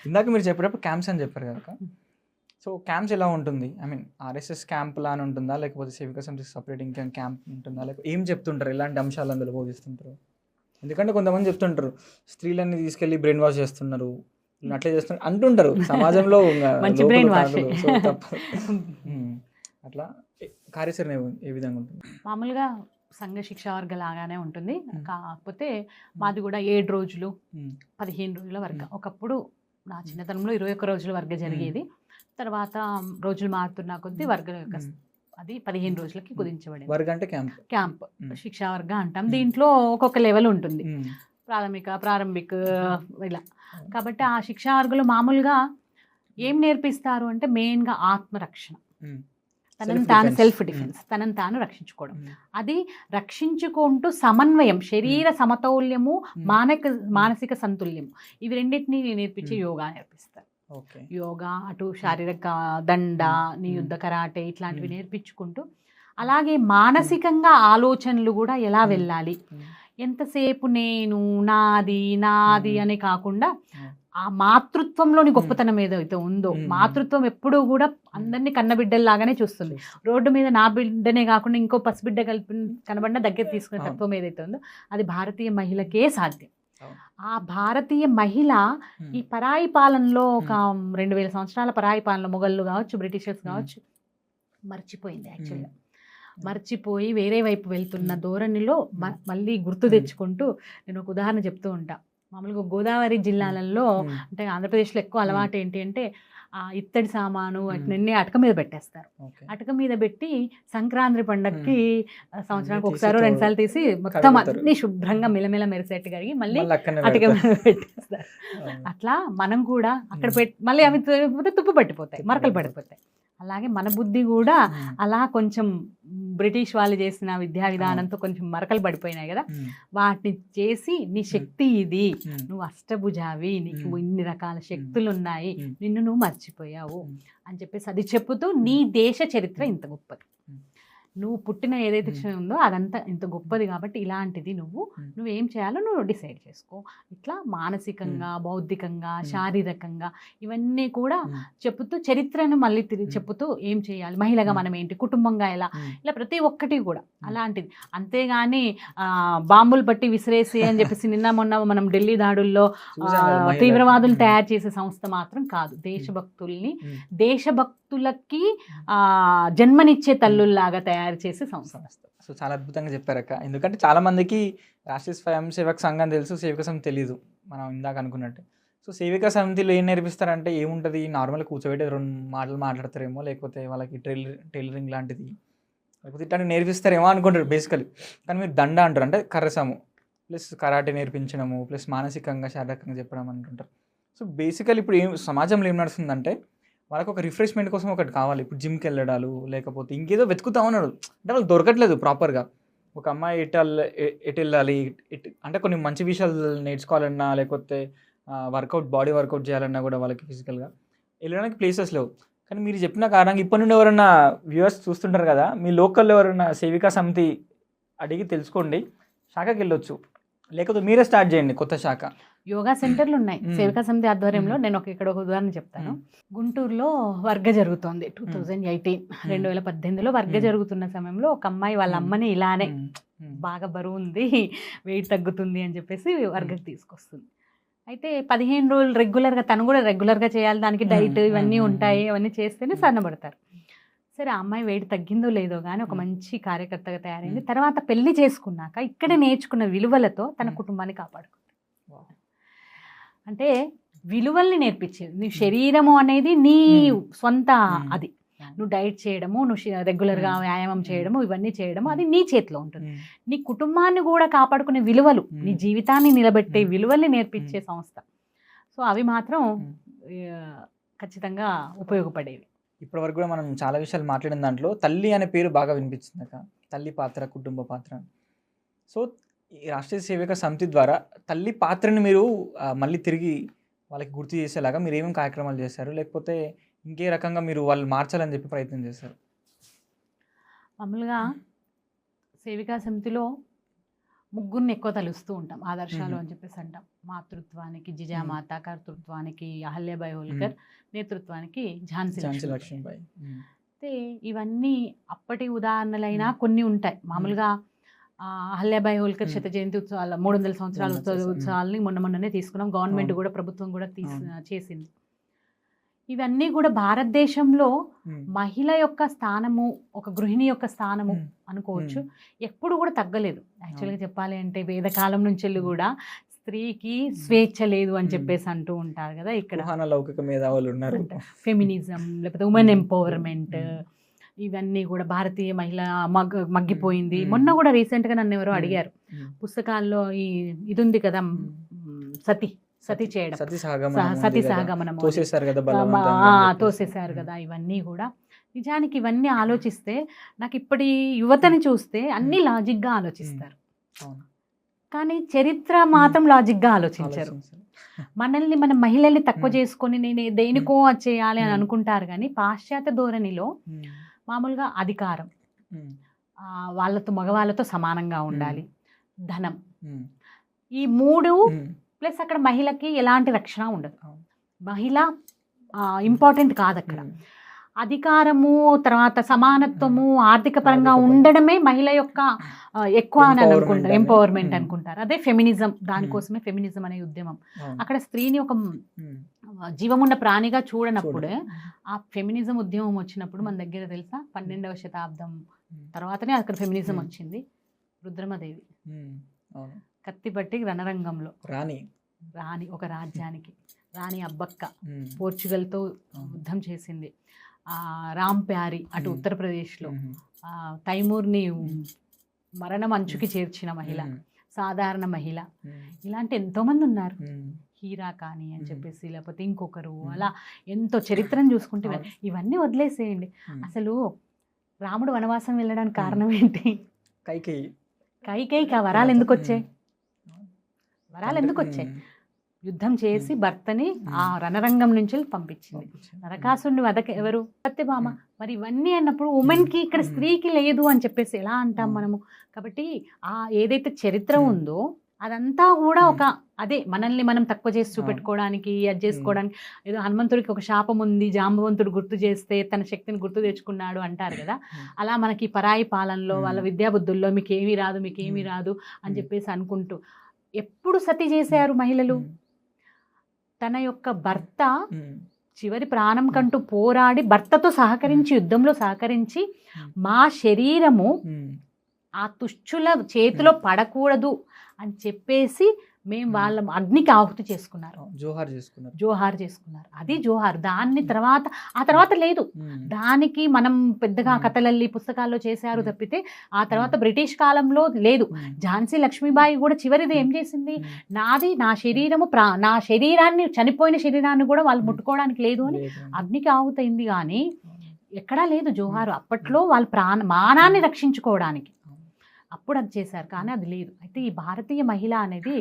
ఇందాక మీరు చెప్పేటప్పుడు క్యాంప్స్ అని చెప్పారు కదా, సో క్యాంప్స్ ఎలా ఉంటుంది? ఐ మీన్ ఆర్ఎస్ఎస్ క్యాంప్ లాని ఉంటుందా, లేకపోతే సేవికా సమితి సపరేట్ ఇంకా క్యాంప్ ఉంటుందా, లేకపోతే ఏం చెప్తుంటారు, ఎలాంటి అంశాలు అందులో బోధిస్తుంటారు? ఎందుకంటే కొంతమంది చెప్తుంటారు స్త్రీలన్నీ తీసుకెళ్ళి బ్రెయిన్ వాష్ చేస్తున్నారు, అట్లే చేస్తున్నారు అంటుంటారు సమాజంలో, మంచి బ్రెయిన్ వాష్. అట్లా కార్యాచరణ ఏ విధంగా ఉంటుంది? మామూలుగా సంఘ శిక్షా వర్గ లాగానే ఉంటుంది, కాకపోతే మాది కూడా 7 రోజులు 15 రోజుల వర్గ. ఒకప్పుడు నా చిన్నతనంలో 21 రోజుల వర్గ జరిగేది, తర్వాత రోజులు మారుతున్న కొద్దీ వర్గ యొక్క అది 15 రోజులకి కుదించబడింది. వర్గ అంటే క్యాంప్ శిక్షా వర్గ అంటాం. దీంట్లో ఒక్కొక్క లెవెల్ ఉంటుంది, ప్రారంభిక ఇలా. కాబట్టి ఆ శిక్షా వర్గంలో మామూలుగా ఏం నేర్పిస్తారు అంటే మెయిన్గా ఆత్మరక్షణ, తనను తాను సెల్ఫ్ డిఫెన్స్, తనను తాను రక్షించుకోవడం. అది రక్షించుకుంటూ సమన్వయం, శరీర సమతౌల్యము, మానసిక సంతుల్యము, ఇవి రెండింటినీ నేర్పించి యోగా నేర్పిస్తారు. యోగా, అటు శారీరక దండ, నియుద్ధ కరాటే ఇట్లాంటివి నేర్పించుకుంటూ, అలాగే మానసికంగా ఆలోచనలు కూడా ఎలా వెళ్ళాలి, ఎంతసేపు నేను నాది అనే కాకుండా ఆ మాతృత్వంలోని గొప్పతనం ఏదైతే ఉందో, మాతృత్వం ఎప్పుడూ కూడా అందరినీ కన్నబిడ్డల్లాగానే చూస్తుంది. రోడ్డు మీద నా బిడ్డనే కాకుండా ఇంకో పసిబిడ్డ కనబడిన దగ్గర తీసుకునే తత్వం ఏదైతే ఉందో అది భారతీయ మహిళకే సాధ్యం. ఆ భారతీయ మహిళ ఈ పరాయి పాలనలో, ఒక 2000 సంవత్సరాల పరాయి పాలన, మొఘళ్ళు కావచ్చు, బ్రిటిషర్స్ కావచ్చు, మర్చిపోయింది యాక్చువల్గా. మర్చిపోయి వేరే వైపు వెళ్తున్న ధోరణిలో మళ్ళీ గుర్తు తెచ్చుకుంటూ నేను ఒక ఉదాహరణ చెప్తూ ఉంటా. మామూలుగా గోదావరి జిల్లాలలో అంటే ఆంధ్రప్రదేశ్లో ఎక్కువ అలవాటు ఏంటి అంటే ఇత్తడి సామాను అట్లన్నీ అటక మీద పెట్టేస్తారు. అటక మీద పెట్టి సంక్రాంతి పండగకి సంవత్సరానికి ఒకసారి 2 సార్లు తీసి మొత్తం అన్ని శుభ్రంగా మిలమిల మెరిసేట్టు కడిగి మళ్ళీ అటక మీద పెట్టేస్తారు. అట్లా మనం కూడా అక్కడ మళ్ళీ అవి తుప్పు పట్టిపోతాయి, మరకలు పడిపోతాయి. అలాగే మన బుద్ధి కూడా అలా కొంచెం బ్రిటిష్ వాళ్ళు చేసిన విద్యా విధానంతో కొంచెం మరకలు పడిపోయినాయి కదా, వాటిని చేసి నీ శక్తి ఇది, నువ్వు అష్టభుజావి, నీకు ఇన్ని రకాల శక్తులు ఉన్నాయి, నిన్ను నువ్వు మర్చిపోయావు అని చెప్పేసి అది చెప్పుతూ నీ దేశ చరిత్ర ఇంత గొప్పది, నువ్వు పుట్టిన ఏదైతే ఉందో అదంతా ఇంత గొప్పది, కాబట్టి ఇలాంటిది నువ్వేం చేయాలో నువ్వు డిసైడ్ చేసుకో. ఇట్లా మానసికంగా, బౌద్ధికంగా, శారీరకంగా ఇవన్నీ కూడా చెప్పుతూ చరిత్రను మళ్ళీ చెప్పుతూ ఏం చేయాలి, మహిళగా మనం ఏంటి, కుటుంబంగా ఎలా, ఇలా ప్రతి ఒక్కటి కూడా అలాంటిది. అంతేగాని బాంబులు పట్టి విసిరేసి అని చెప్పేసి నిన్న మొన్న మనం ఢిల్లీ దాడుల్లో తీవ్రవాదులు తయారు చేసే సంస్థ మాత్రం కాదు. దేశభక్తులకి జన్మనిచ్చే తల్లుల్లాగా తయారు చేసే సంస్థ. సో చాలా అద్భుతంగా చెప్పారక్క. ఎందుకంటే చాలా మందికి రాష్ట్రీయ స్వయం సేవక్ సంఘం తెలుసు, సేవికా సమితి తెలియదు మనం ఇందాక అనుకున్నట్టు. సో సేవికా సమితిలో ఏం నేర్పిస్తారంటే ఏముంటుంది, నార్మల్గా కూర్చోబెట్టి 2 మాటలు మాట్లాడతారేమో, లేకపోతే వాళ్ళకి టైలరింగ్ లాంటిది లేకపోతే ఇట్లాంటివి నేర్పిస్తారేమో అనుకుంటారు బేసికలీ. కానీ మీరు దండ అంటారు, అంటే కర్రసాము ప్లస్ కరాటే నేర్పించడము ప్లస్ మానసికంగా శారీరకంగా చెప్పడం అంటుంటారు. సో బేసికలీ ఇప్పుడు సమాజంలో ఏం నడుస్తుందంటే వాళ్ళకి ఒక రిఫ్రెష్మెంట్ కోసం ఒకటి కావాలి. ఇప్పుడు జిమ్కి వెళ్ళడాలు లేకపోతే ఇంకేదో వెతుకుతా ఉన్నాడు, అంటే వాళ్ళకి దొరకట్లేదు ప్రాపర్గా. ఒక అమ్మాయి ఎటు వెళ్ళాలి, అంటే కొన్ని మంచి విషయాలు నేర్చుకోవాలన్నా లేకపోతే బాడీ వర్కౌట్ చేయాలన్నా కూడా వాళ్ళకి ఫిజికల్గా వెళ్ళడానికి ప్లేసెస్ లేవు. కానీ మీరు చెప్పిన కారణంగా ఇప్పటి నుండి ఎవరైనా వ్యూవర్స్ చూస్తుంటారు కదా, మీ లోకల్లో ఎవరైనా సేవికా సమితి అడిగి తెలుసుకోండి, శాఖకి వెళ్ళొచ్చు, లేకపోతే మీరే స్టార్ట్ చేయండి కొత్త శాఖ. యోగా సెంటర్లు ఉన్నాయి సేవికా సమితి ఆధ్వర్యంలో. నేను ఇక్కడ ఒక ఉదాహరణ చెప్తాను. గుంటూరులో వర్గ జరుగుతోంది 2018లో వర్గ జరుగుతున్న సమయంలో ఒక అమ్మాయి వాళ్ళ అమ్మని ఇలానే బాగా బరువు ఉంది, వెయిట్ తగ్గుతుంది అని చెప్పేసి వర్గకి తీసుకొస్తుంది. అయితే 15 రోజులు రెగ్యులర్గా, తను కూడా రెగ్యులర్గా చేయాలి, దానికి డైట్ ఇవన్నీ ఉంటాయి, అవన్నీ చేస్తేనే సన్నబడతారు. సరే ఆ అమ్మాయి వెయిట్ తగ్గిందో లేదో కానీ ఒక మంచి కార్యకర్తగా తయారైంది. తర్వాత పెళ్లి చేసుకున్నాక ఇక్కడే నేర్చుకున్న విలువలతో తన కుటుంబాన్ని కాపాడుకుంది. అంటే విలువల్ని నేర్పించేది. నీ శరీరము అనేది నీ సొంత, అది నువ్వు డైట్ చేయడము, నువ్వు రెగ్యులర్గా వ్యాయామం చేయడము, ఇవన్నీ చేయడము అది నీ చేతిలో ఉంటుంది. నీ కుటుంబాన్ని కూడా కాపాడుకునే విలువలు, నీ జీవితాన్ని నిలబెట్టే విలువల్ని నేర్పించే సంస్థ. సో అవి మాత్రం ఖచ్చితంగా ఉపయోగపడేవి. ఇప్పటి వరకు కూడా మనం చాలా విషయాలు మాట్లాడిన దాంట్లో తల్లి అనే పేరు బాగా వినిపించింది అక్క, తల్లి పాత్ర, కుటుంబ పాత్ర. సో ఈ రాష్ట్రీయ సేవికా సమితి ద్వారా తల్లి పాత్రని మీరు మళ్ళీ తిరిగి వాళ్ళకి గుర్తు చేసేలాగా మీరు ఏమేమి కార్యక్రమాలు చేశారు, లేకపోతే ఇంకే రకంగా మీరు వాళ్ళు మార్చాలని చెప్పి ప్రయత్నం చేశారు? మామూలుగా సేవికా సమితిలో ముగ్గురిని ఎక్కువ తలుస్తూ ఉంటాం, ఆదర్శాలు అని చెప్పేసి అంటాం. మాతృత్వానికి జిజామాత, కర్తృత్వానికి అహల్యాబాయి హోల్కర్, నేతృత్వానికి ఝాన్సీ లక్ష్మీబాయి. అయితే ఇవన్నీ అప్పటి ఉదాహరణలైనా కొన్ని ఉంటాయి. మామూలుగా అహల్యాబాయి హోల్కర్ శత జయంతి ఉత్సవాలు, 300 సంవత్సరాల ఉత్సవాలని మొన్ననే తీసుకున్నాం. గవర్నమెంట్ కూడా, ప్రభుత్వం కూడా చేసింది. ఇవన్నీ కూడా భారతదేశంలో మహిళ యొక్క స్థానము, ఒక గృహిణి యొక్క స్థానము అనుకోవచ్చు, ఎప్పుడు కూడా తగ్గలేదు. యాక్చువల్గా చెప్పాలి అంటే వేదకాలం నుంచి కూడా స్త్రీకి స్వేచ్ఛ లేదు అని చెప్పేసి అంటూ ఉంటారు కదా. ఇక్కడ ఫెమినిజం లేకపోతే ఉమెన్ ఎంపవర్మెంట్ ఇవన్నీ కూడా భారతీయ మహిళ మగ్గిపోయింది. మొన్న కూడా రీసెంట్గా నన్ను ఎవరో అడిగారు, పుస్తకాల్లో ఇది ఉంది కదా, సతి చేయడం, సతీ సహగమనం తోసేశారు కదా. ఇవన్నీ కూడా నిజానికి ఇవన్నీ ఆలోచిస్తే నాకు ఇప్పటి యువతని చూస్తే అన్ని లాజిక్గా ఆలోచిస్తారు, కానీ చరిత్ర మాత్రం లాజిక్గా ఆలోచించారు. మనల్ని, మన మహిళల్ని తక్కువ చేసుకొని నేను దేనికో చేయాలి అని అనుకుంటారు. కానీ పాశ్చాత్య ధోరణిలో మామూలుగా అధికారం, వాళ్ళతో మగవాళ్ళతో సమానంగా ఉండాలి, ధనం, ఈ 3 ప్లస్ అక్కడ మహిళకి ఎలాంటి రక్షణ ఉండదు. మహిళ ఇంపార్టెంట్ కాదు అక్కడ. అధికారము, తర్వాత సమానత్వము, ఆర్థిక పరంగా ఉండడమే మహిళ యొక్క ఎక్కువ అని అనుకుంటారు, ఎంపవర్మెంట్ అనుకుంటారు. అదే ఫెమినిజం, దానికోసమే ఫెమినిజం అనే ఉద్యమం. అక్కడ స్త్రీని ఒక జీవమున్న ప్రాణిగా చూడనప్పుడే ఆ ఫెమినిజం ఉద్యమం వచ్చినప్పుడు మన దగ్గర తెలుసా 12వ శతాబ్దం తర్వాతనే అక్కడ ఫెమినిజం వచ్చింది. రుద్రమదేవి కత్తి పట్టి రణరంగంలో రాణి ఒక రాజ్యానికి రాణి అబ్బక్క పోర్చుగల్తో యుద్ధం చేసింది. రామ్ ప్యారీ అటు ఉత్తరప్రదేశ్లో తైమూర్ని మరణం అంచుకి చేర్చిన మహిళ, సాధారణ మహిళ, ఇలాంటి ఎంతోమంది ఉన్నారు. హీరా కానీ అని చెప్పేసి, లేకపోతే ఇంకొకరు, అలా ఎంతో చరిత్రను చూసుకుంటే ఇవన్నీ వదిలేసేయండి. అసలు రాముడు వనవాసం వెళ్ళడానికి కారణం ఏంటి? కైకేయికి ఆ వరాలు ఎందుకు వచ్చాయి? యుద్ధం చేసి భర్తని ఆ రణరంగం నుంచి పంపించింది. నరకాసురుని వదక ఎవరు? సత్యభామ. మరి ఇవన్నీ అన్నప్పుడు ఉమెన్కి ఇక్కడ స్త్రీకి లేదు అని చెప్పేసి ఎలా అంటాం మనము? కాబట్టి ఆ ఏదైతే చరిత్ర ఉందో అదంతా కూడా ఒక అదే మనల్ని మనం తక్కువ చేసి చూపెట్టుకోవడానికి, అది చేసుకోవడానికి. ఏదో హనుమంతుడికి ఒక శాపం ఉంది, జాంబవంతుడు గుర్తు చేస్తే తన శక్తిని గుర్తు తెచ్చుకున్నాడు అంటారు కదా. అలా మనకి పరాయి పాలనలో వాళ్ళ విద్యాబుద్ధుల్లో మీకేమీ రాదు అని చెప్పేసి అనుకుంటూ ఎప్పుడు సతి చేశారు మహిళలు? తన యొక్క భర్త చివరి ప్రాణం కంటూ పోరాడి భర్తతో సహకరించి, యుద్ధంలో సహకరించి, మా శరీరము ఆ తుష్చుల చేతిలో పడకూడదు అని చెప్పేసి మేము వాళ్ళ అగ్నికి ఆహుతి చేసుకున్నారు, జోహార్ చేసుకున్నారు. అది జోహార్. దాన్ని ఆ తర్వాత లేదు. దానికి మనం పెద్దగా కథలల్లి పుస్తకాల్లో చేశారు తప్పితే ఆ తర్వాత బ్రిటిష్ కాలంలో లేదు. ఝాన్సీ లక్ష్మీబాయి కూడా చివరిది ఏం చేసింది? నాది నా శరీరము నా శరీరాన్ని, చనిపోయిన శరీరాన్ని కూడా వాళ్ళు ముట్టుకోవడానికి లేదు అని అగ్నికి ఆహుతైంది. కానీ ఎక్కడా లేదు జోహారు. అప్పట్లో వాళ్ళ మానాన్ని రక్షించుకోవడానికి అప్పుడు అది చేశారు, కానీ అది లేదు. అయితే ఈ భారతీయ మహిళ అనేది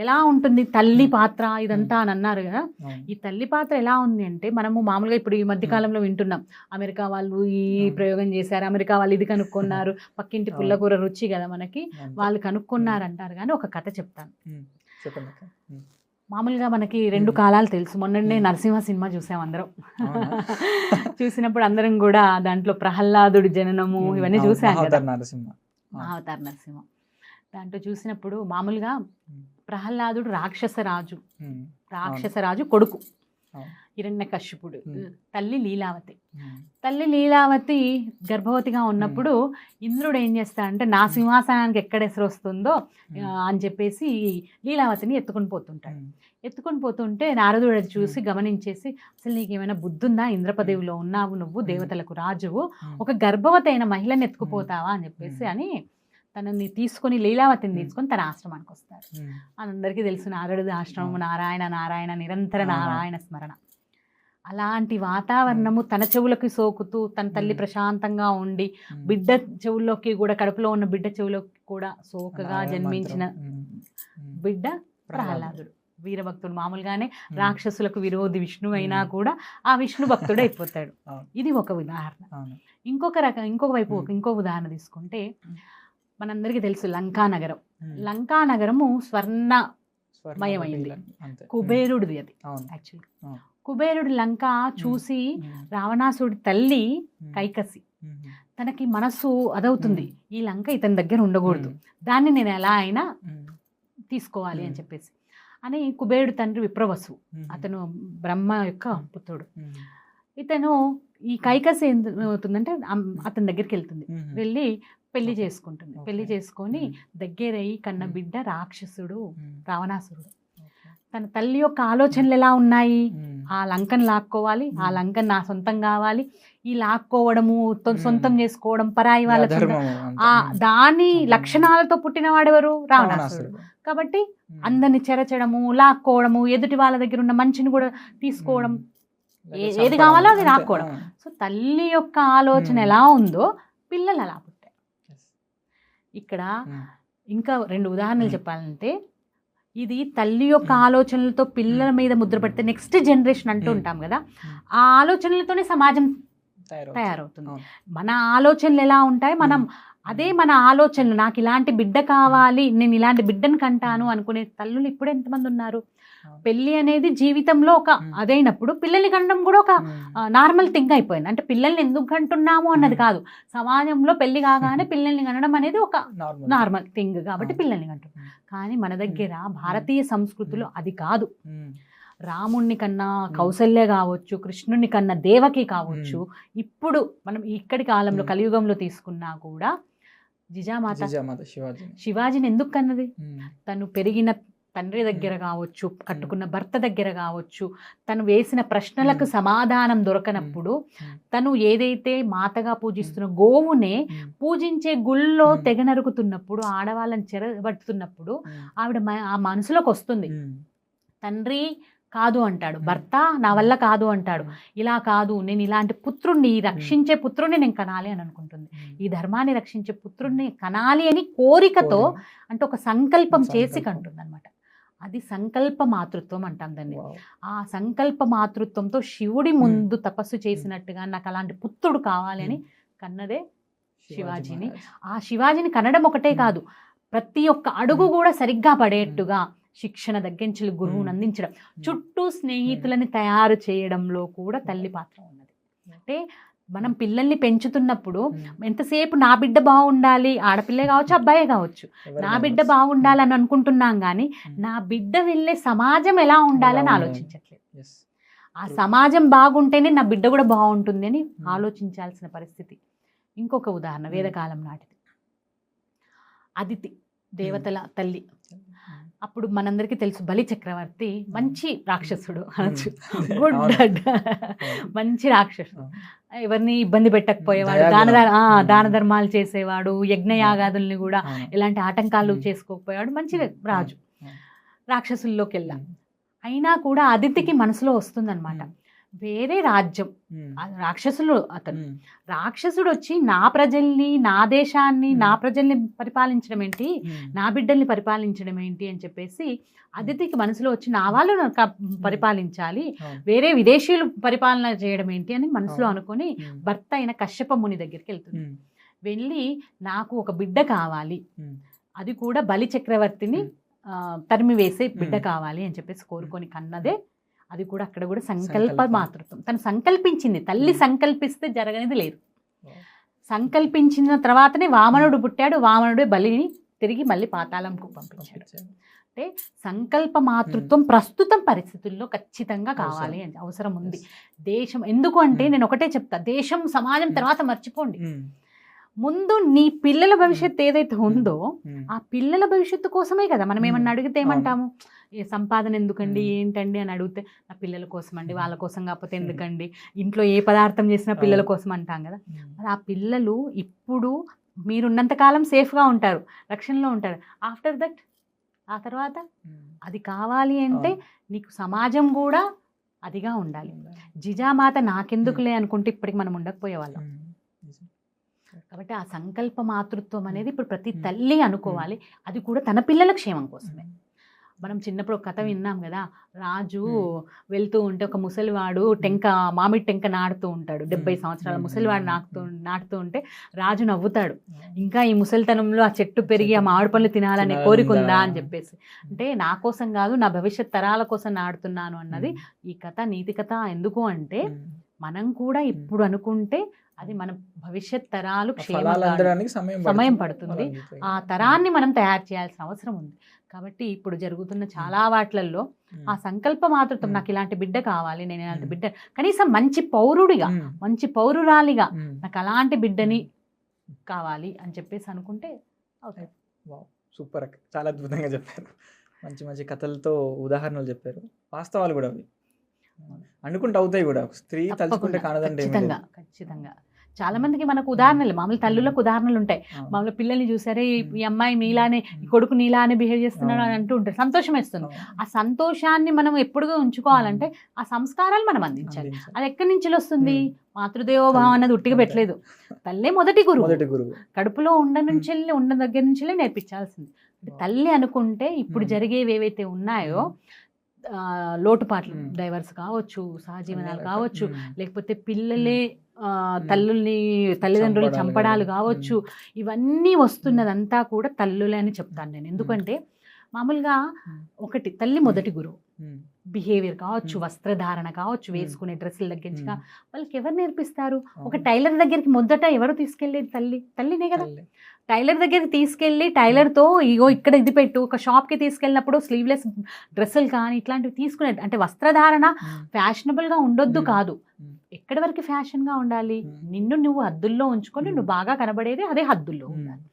ఎలా ఉంటుంది? తల్లి పాత్ర ఇదంతా అని అన్నారు కదా. ఈ తల్లి పాత్ర ఎలా ఉంది అంటే, మనము మామూలుగా ఇప్పుడు ఈ మధ్యకాలంలో వింటున్నాం, అమెరికా వాళ్ళు ఈ ప్రయోగం చేశారు, అమెరికా వాళ్ళు ఇది కనుక్కున్నారు, పక్కింటి పుల్లకూర రుచి కదా మనకి, వాళ్ళు కనుక్కున్నారు అంటారు. కానీ ఒక కథ చెప్తాను. మామూలుగా మనకి 2 కాలాలు తెలుసు. మొన్ననే నరసింహ సినిమా చూసాం అందరం. చూసినప్పుడు అందరం కూడా దాంట్లో ప్రహ్లాదుడి జననము ఇవన్నీ చూసాం కదా, అవతార్ నరసింహ. దాంట్లో చూసినప్పుడు మామూలుగా ప్రహ్లాదుడు రాక్షసరాజు కొడుకు హిరణ్యకశ్యపుడు. తల్లి లీలావతి గర్భవతిగా ఉన్నప్పుడు ఇంద్రుడు ఏం చేస్తాడంటే, నా సింహాసనానికి ఎక్కడ ఎసరు వస్తుందో అని చెప్పేసి లీలావతిని ఎత్తుకొని పోతుంటే నారదుడు అది చూసి గమనించేసి, అసలు నీకేమైనా బుద్ధి ఉందా? ఇంద్రపదవిలో ఉన్నావు నువ్వు, దేవతలకు రాజువు, ఒక గర్భవతి అయిన మహిళని ఎత్తుకుపోతావా అని చెప్పేసి అని తనని తీసుకొని, లీలావతిని తీసుకొని తన ఆశ్రమానికి వస్తారు. అందరికీ తెలుసు నారదుడి ఆశ్రమం, నారాయణ నిరంతర నారాయణ స్మరణ. అలాంటి వాతావరణము తన చెవులకి సోకుతూ, తన తల్లి ప్రశాంతంగా ఉండి, బిడ్డ చెవుల్లోకి కూడా, కడుపులో ఉన్న బిడ్డ చెవులోకి కూడా సోకగా జన్మించిన బిడ్డ ప్రహ్లాదుడు. వీరభక్తుడు. మామూలుగానే రాక్షసులకు విరోధి విష్ణువు అయినా కూడా ఆ విష్ణు భక్తుడు అయిపోతాడు. ఇది ఒక ఉదాహరణ. ఇంకొక ఉదాహరణ తీసుకుంటే, మనందరికీ తెలుసు లంకా నగరము స్వర్ణమయమైంది. కుబేరుడిది అది. యాక్చువల్గా కుబేరుడి లంక చూసి రావణాసుడి తల్లి కైకసి తనకి మనసు అదవుతుంది, ఈ లంక ఇతని దగ్గర ఉండకూడదు, దాన్ని నేను ఎలా అయినా తీసుకోవాలి అని చెప్పేసి అని కుబేరుడు తండ్రి విప్రవసు, అతను బ్రహ్మ యొక్క పుత్రుడు. ఇతను ఈ కైకసి ఏమవుతుందంటే అతని దగ్గరికి వెళ్తుంది, వెళ్ళి పెళ్లి చేసుకుంటుంది. పెళ్లి చేసుకొని దగ్గరయ్యి కన్న బిడ్డ రాక్షసుడు రావణాసురుడు. తన తల్లి యొక్క ఆలోచనలు ఎలా ఉన్నాయి? ఆ లంకను లాక్కోవాలి, ఆ లంకను నా సొంతం కావాలి, ఈ లాక్కోవడము, సొంతం చేసుకోవడం, పరాయి వాళ్ళ దాని లక్షణాలతో పుట్టినవాడెవరు? రావణాసురుడు. కాబట్టి అందరిని చెరచడము, లాక్కోవడము, ఎదుటి వాళ్ళ దగ్గర ఉన్న మంచిని కూడా తీసుకోవడం, ఏది కావాలో అది లాక్కోవడం. సో తల్లి యొక్క ఆలోచన ఎలా ఉందో పిల్లలు అలా పుట్టారు. ఇక్కడ ఇంకా 2 ఉదాహరణలు చెప్పాలంటే, ఇది తల్లి యొక్క ఆలోచనలతో పిల్లల మీద ముద్ర పడితే నెక్స్ట్ జనరేషన్ అంటూ ఉంటాం కదా, ఆ ఆలోచనలతోనే సమాజం తయారవుతుంది. మన ఆలోచనలు ఎలా ఉంటాయి, మన ఆలోచనలు, నాకు ఇలాంటి బిడ్డ కావాలి, నేను ఇలాంటి బిడ్డను కంటాను అనుకునే తల్లులు ఇప్పుడు ఎంతమంది ఉన్నారు? పెళ్లి అనేది జీవితంలో ఒక అదైనప్పుడు పిల్లల్ని కనడం కూడా ఒక నార్మల్ థింగ్ అయిపోయింది. అంటే పిల్లల్ని ఎందుకు కంటున్నాము అన్నది కాదు, సమాజంలో పెళ్లి కాగానే పిల్లల్ని కనడం అనేది ఒక నార్మల్ థింగ్ కాబట్టి పిల్లల్ని కంటున్నాం. కానీ మన దగ్గర భారతీయ సంస్కృతిలో అది కాదు. రాముణ్ణి కన్నా కౌసల్య కావచ్చు, కృష్ణుని కన్నా దేవకి కావచ్చు, ఇప్పుడు మనం ఇక్కడి కాలంలో కలియుగంలో తీసుకున్నా కూడా జిజామాత శివాజీని ఎందుకు కన్నది? తను పెరిగిన తండ్రి దగ్గర కావచ్చు, కట్టుకున్న భర్త దగ్గర కావచ్చు, తను వేసిన ప్రశ్నలకు సమాధానం దొరకనప్పుడు తను ఏదైతే మాతగా పూజిస్తున్న గోవునే పూజించే గుళ్ళో తెగ నరుకుతున్నప్పుడు, ఆడవాళ్ళని చెరబట్టుతున్నప్పుడు ఆవిడ ఆ మనసులోకి వస్తుంది. తండ్రి కాదు అంటాడు, భర్త నా వల్ల కాదు అంటాడు, ఇలా కాదు, నేను ఇలాంటి పుత్రుణ్ణి, రక్షించే పుత్రుణ్ణి నేను కనాలి అని అనుకుంటుంది. ఈ ధర్మాన్ని రక్షించే పుత్రుణ్ణి కనాలి అని కోరికతో, అంటే ఒక సంకల్పం చేసి కంటుంది అనమాట. అది సంకల్ప మాతృత్వం అంటాం దాన్ని. ఆ సంకల్ప మాతృత్వంతో శివుడి ముందు తపస్సు చేసినట్టుగా నాకు అలాంటి పుత్రుడు కావాలి అని కన్నదే శివాజీని. ఆ శివాజీని కనడం ఒకటే కాదు, ప్రతి ఒక్క అడుగు కూడా సరిగ్గా పడేట్టుగా శిక్షణ దగ్గరించి గురువుని అందించడం, చుట్టూ స్నేహితులని తయారు చేయడంలో కూడా తల్లి పాత్ర ఉన్నది. అంటే మనం పిల్లల్ని పెంచుతున్నప్పుడు ఎంతసేపు నా బిడ్డ బాగుండాలి, ఆడపిల్లే కావచ్చు అబ్బాయే కావచ్చు, నా బిడ్డ బాగుండాలని అనుకుంటున్నాం కానీ నా బిడ్డ వెళ్ళే సమాజం ఎలా ఉండాలని ఆలోచించట్లేదు. ఆ సమాజం బాగుంటేనే నా బిడ్డ కూడా బాగుంటుంది అని ఆలోచించాల్సిన పరిస్థితి. ఇంకొక ఉదాహరణ వేదకాలం నాటిది, అదితి దేవతల తల్లి. అప్పుడు మనందరికీ తెలుసు బలి చక్రవర్తి మంచి రాక్షసుడు అనొచ్చు, గుడ్ మంచి రాక్షసుడు, ఎవరిని ఇబ్బంది పెట్టకపోయేవాడు, దాన ధర్మాలు చేసేవాడు, యజ్ఞయాగాదుల్ని కూడా ఎలాంటి ఆటంకాలు చేసుకోకపోయేవాడు, మంచి రాజు. రాక్షసుల్లోకి వెళ్ళా అయినా కూడా అదితికి మనసులో వస్తుందన్నమాట, వేరే రాజ్యం, రాక్షసులు, అతను రాక్షసుడు వచ్చి నా ప్రజల్ని, నా దేశాన్ని, నా ప్రజల్ని పరిపాలించడం ఏంటి, నా బిడ్డల్ని పరిపాలించడం ఏంటి అని చెప్పేసి అదితికి మనసులో వచ్చి నా వాళ్ళు పరిపాలించాలి, వేరే విదేశీయులు పరిపాలన చేయడం ఏంటి అని మనసులో అనుకొని భర్త అయిన కశ్యప ముని దగ్గరికి వెళ్తుంది. వెళ్ళి నాకు ఒక బిడ్డ కావాలి, అది కూడా బలి చక్రవర్తిని తరిమి వేసే బిడ్డ కావాలి అని చెప్పేసి కోరుకొని కన్నదే. అది కూడా అక్కడ కూడా సంకల్ప మాతృత్వం. తను సంకల్పించింది, తల్లి సంకల్పిస్తే జరగనిది లేదు. సంకల్పించిన తర్వాతనే వామనుడు పుట్టాడు, వామనుడే బలిని తిరిగి మళ్ళీ పాతాళంకు పంపించాడు. అంటే సంకల్ప మాతృత్వం ప్రస్తుతం పరిస్థితుల్లో ఖచ్చితంగా కావాలి అని అవసరం ఉంది. దేశం ఎందుకు అంటే నేను ఒకటే చెప్తా, దేశం సమాజం తర్వాత మర్చిపోండి, ముందు నీ పిల్లల భవిష్యత్తు ఏదైతే ఉందో ఆ పిల్లల భవిష్యత్తు కోసమే కదా. మనం ఏమన్నా అడిగితే ఏమంటాము, సంపాదన ఎందుకండి ఏంటండి అని అడిగితే నా పిల్లల కోసం అండి, వాళ్ళ కోసం కాకపోతే ఎందుకండి, ఇంట్లో ఏ పదార్థం చేసినా పిల్లల కోసం అంటాం కదా. మరి ఆ పిల్లలు ఇప్పుడు మీరున్నంతకాలం సేఫ్గా ఉంటారు, రక్షణలో ఉంటారు, ఆఫ్టర్ దట్ ఆ తర్వాత అది కావాలి అంటే నీకు సమాజం కూడా అదిగా ఉండాలి. జిజామాత నాకెందుకులే అనుకుంటే ఇప్పటికి మనం ఉండకపోయేవాళ్ళం. కాబట్టి ఆ సంకల్ప మాతృత్వం అనేది ఇప్పుడు ప్రతి తల్లి అనుకోవాలి, అది కూడా తన పిల్లల క్షేమం కోసమే. మనం చిన్నప్పుడు ఒక కథ విన్నాం కదా, రాజు వెళ్తూ ఉంటే ఒక ముసలివాడు మామిడి టెంక నాటుతూ ఉంటాడు, 70 సంవత్సరాల ముసలివాడు నాటుతూ ఉంటే రాజు నవ్వుతాడు, ఇంకా ఈ ముసలితనంలో ఆ చెట్టు పెరిగి ఆ మామిడి పళ్ళు తినాలనే కోరికుందా అని చెప్పేసి. అంటే నా కోసం కాదు, నా భవిష్యత్ తరాల కోసం నాటుతున్నాను అన్నది ఈ కథ, నీతి కథ. ఎందుకు అంటే మనం కూడా ఇప్పుడు అనుకుంటే అది మన భవిష్యత్ తరాలు సమయం పడుతుంది, ఆ తరాన్ని మనం తయారు చేయాల్సిన అవసరం ఉంది. కాబట్టి ఇప్పుడు జరుగుతున్న చాలా వాట్లల్లో ఆ సంకల్ప మాతృత్వం, నాకు ఇలాంటి బిడ్డ కావాలి, నేను ఇలాంటి బిడ్డ, కనీసం మంచి పౌరుడిగా, మంచి పౌరురాలిగా నాకు అలాంటి బిడ్డని కావాలి అని చెప్పేసి అనుకుంటే అవుతుంది. సూపర్, చాలా అద్భుతంగా చెప్పారు, మంచి మంచి కథలతో ఉదాహరణలు చెప్పారు, వాస్తవాలు కూడా అవి అనుకుంటే అవుతాయి కూడా. స్త్రీ తలుచుకుంటే కానదండి. ఖచ్చితంగా చాలా మందికి మనకు ఉదాహరణలు, మామూలు తల్లులకు ఉదాహరణలు ఉంటాయి. మామూలు పిల్లల్ని చూసారే ఈ అమ్మాయి నీలానే, ఈ కొడుకు నీలానే బిహేవ్ చేస్తున్నాడు అని అంటూ ఉంటారు, సంతోషం వేస్తుంది. ఆ సంతోషాన్ని మనం ఎప్పుడుగా ఉంచుకోవాలంటే ఆ సంస్కారాలు మనం అందించాలి. అది ఎక్కడి నుంచి వస్తుంది? మాతృదేవోభావం అన్నది ఉట్టిగా పెట్టలేదు, తల్లే మొదటి గురువు. కడుపులో ఉన్న దగ్గర నుంచి నేర్పించాల్సింది. తల్లి అనుకుంటే ఇప్పుడు జరిగేవి ఏవైతే ఉన్నాయో లోటుపాట్లు, డైవర్స్ కావచ్చు, సహజీవనాలు కావచ్చు, లేకపోతే పిల్లలే తల్లిదండ్రులు చంపడాలు కావచ్చు, ఇవన్నీ వస్తున్నదంతా కూడా తల్లులే అని చెప్తాను నేను. ఎందుకంటే మామూలుగా ఒకటి తల్లి మొదటి గురువు, బిహేవియర్ కావచ్చు, మ్మ్. వస్త్రధారణ కావచ్చు, మ్మ్. వేసుకునే డ్రెస్సుల దగ్గర నుంచి మ్మ్. వాళ్ళకి ఎవరు నేర్పిస్తారు? ఒక అవును. టైలర్ దగ్గరికి మొదట ఎవరు తీసుకెళ్ళేది? తల్లినే కదా. తల్లి. టైలర్ దగ్గరికి తీసుకెళ్ళి టైలర్తో ఇగో ఇక్కడ ఇది పెట్టు. ఒక షాప్కి తీసుకెళ్ళినప్పుడు స్లీవ్లెస్ డ్రెస్సులు కానీ ఇట్లాంటివి తీసుకునే, అంటే వస్త్రధారణ మ్మ్. ఫ్యాషనబుల్గా ఉండొద్దు మ్మ్. కాదు, మ్మ్. ఎక్కడి వరకు ఫ్యాషన్గా ఉండాలి? మ్మ్. నిన్ను నువ్వు హద్దుల్లో ఉంచుకొని మ్మ్. నువ్వు బాగా కనబడేది అదే హద్దుల్లో మ్మ్. ఉండాలి.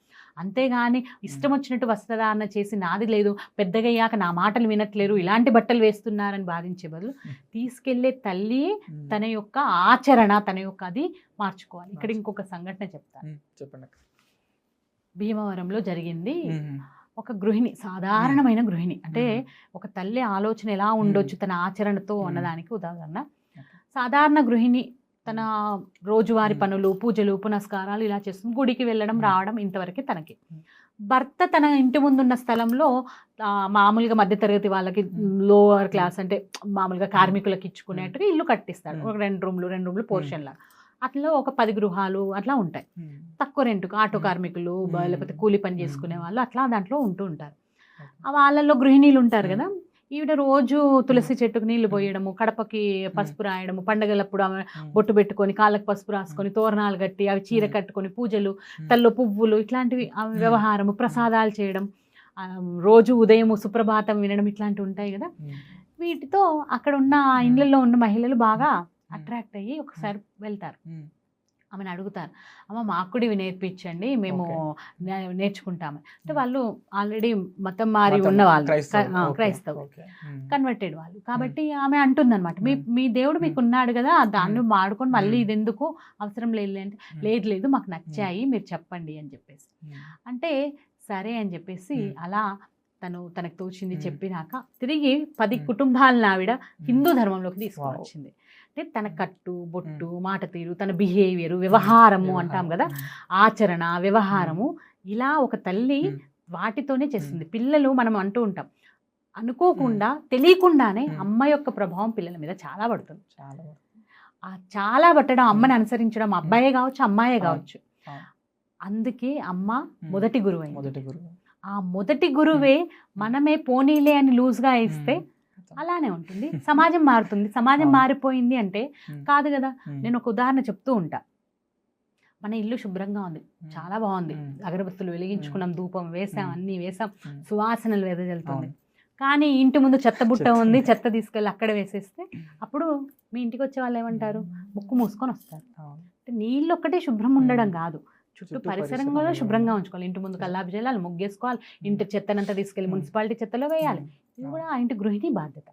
అంతేగాని ఇష్టం వచ్చినట్టు వస్త్రధారణ చేసి నాది లేదు, పెద్దగయ్యాక నా మాటలు వినట్లేరు, ఇలాంటి బట్టలు వేస్తున్నారని బాధించే బదులు తీసుకెళ్లే తల్లి మ్మ్. తన యొక్క ఆచరణ, తన యొక్క అది మార్చుకోవాలి. ఇక్కడ ఇంకొక సంఘటన చెప్తాను. మ్మ్. చెప్పండి అక్క. భీమవరంలో జరిగింది. మ్మ్. ఒక గృహిణి, సాధారణమైన గృహిణి, అంటే మ్మ్. ఒక తల్లి ఆలోచన ఎలా ఉండొచ్చు తన ఆచరణతో మ్మ్. అన్నదానికి ఉదాహరణ. Okay. సాధారణ గృహిణి తన రోజువారి పనులు, పూజలు, పునస్కారాలు ఇలా చేస్తుంది. గుడికి వెళ్ళడం, రావడం ఇంతవరకే తనకి. భర్త తన ఇంటి ముందున్న స్థలంలో మామూలుగా మధ్యతరగతి వాళ్ళకి, లోవర్ క్లాస్ అంటే మామూలుగా కార్మికులకు ఇచ్చుకునేట్టుగా ఇల్లు కట్టిస్తాడు. ఒక 2 రూమ్లు పోర్షన్ లాగా. అట్లా ఒక 10 గృహాలు అట్లా ఉంటాయి. తక్కువ రెంటుకు ఆటో కార్మికులు, లేకపోతే కూలి పని చేసుకునే వాళ్ళు అట్లా దాంట్లో ఉంటూ ఉంటారు. వాళ్ళల్లో గృహిణీలు ఉంటారు కదా. ఈవిడ రోజు తులసి చెట్టుకు నీళ్లు పోయడము, కడపకి పసుపు రాయడము, పండగలప్పుడు ఆమె బొట్టు పెట్టుకొని కాళ్ళకి పసుపు రాసుకొని తోరణాలు కట్టి అవి చీర కట్టుకొని పూజలు, తల్లో పువ్వులు ఇట్లాంటివి ఆమె వ్యవహారము, ప్రసాదాలు చేయడం, రోజు ఉదయం సుప్రభాతం వినడం ఇట్లాంటివి ఉంటాయి కదా. వీటితో అక్కడ ఉన్న ఇండ్లలో ఉన్న మహిళలు బాగా అట్రాక్ట్ అయ్యి ఒకసారి వెళ్తారు. ఆమెను అడుగుతారు, అమ్మ మాకు కూడా ఇవి నేర్పించండి, మేము నేర్చుకుంటాము. అంటే వాళ్ళు ఆల్రెడీ మతం మారి ఉన్న వాళ్ళు, క్రైస్తవు కన్వర్టెడ్ వాళ్ళు. కాబట్టి ఆమె అంటుందన్నమాట, మీ దేవుడు మీకు ఉన్నాడు కదా, దాన్ని వాడుకొని మళ్ళీ ఇది ఎందుకు అవసరం లేదు అంటే, లేదు మాకు నచ్చాయి మీరు చెప్పండి అని చెప్పేసి. అంటే సరే అని చెప్పేసి అలా తనకు తోచింది చెప్పినాక తిరిగి 10 కుటుంబాలను ఆవిడ హిందూ ధర్మంలోకి తీసుకొని వచ్చింది. అంటే తన కట్టు, బొట్టు, మాట తీరు, తన బిహేవియరు, వ్యవహారము అంటాం కదా, ఆచరణ, వ్యవహారము, ఇలా ఒక తల్లి వాటితోనే చేస్తుంది. పిల్లలు మనం అంటూ ఉంటాం, అనుకోకుండా తెలియకుండానే అమ్మ యొక్క ప్రభావం పిల్లల మీద చాలా పడుతుంది. చాలా పట్టడం, అమ్మని అనుసరించడం, అబ్బాయే కావచ్చు అమ్మాయే కావచ్చు. అందుకే అమ్మ మొదటి గురువు అయింది. ఆ మొదటి గురువే మనమే పోనీలే అని లూజ్గా ఇస్తే అలానే ఉంటుంది. సమాజం మారుతుంది. సమాజం మారిపోయింది అంటే కాదు కదా. నేను ఒక ఉదాహరణ చెప్తూ ఉంటా. మన ఇల్లు శుభ్రంగా ఉంది, చాలా బాగుంది, అగరబత్తులు వెలిగించుకున్నాం, ధూపం వేసాం, అన్నీ వేసాం, సువాసనలు వెదజల్లుతుంది. కానీ ఇంటి ముందు చెత్త బుట్ట ఉంది, చెత్త తీసుకెళ్ళి అక్కడ వేసేస్తే అప్పుడు మీ ఇంటికి వచ్చే వాళ్ళు ఏమంటారు? ముక్కు మూసుకొని వస్తారు. అంటే నీళ్ళు ఒక్కటే శుభ్రం ఉండడం కాదు, చుట్టూ పరిసరం కూడా శుభ్రంగా ఉంచుకోవాలి. ఇంటి ముందు కల్లాపి చేయాలి, ముగ్గేసుకోవాలి, ఇంటి చెత్తనంతా తీసుకెళ్ళి మున్సిపాలిటీ చెత్తలో వేయాలి. ఇది కూడా ఆ ఇంటి గృహిణి బాధ్యత.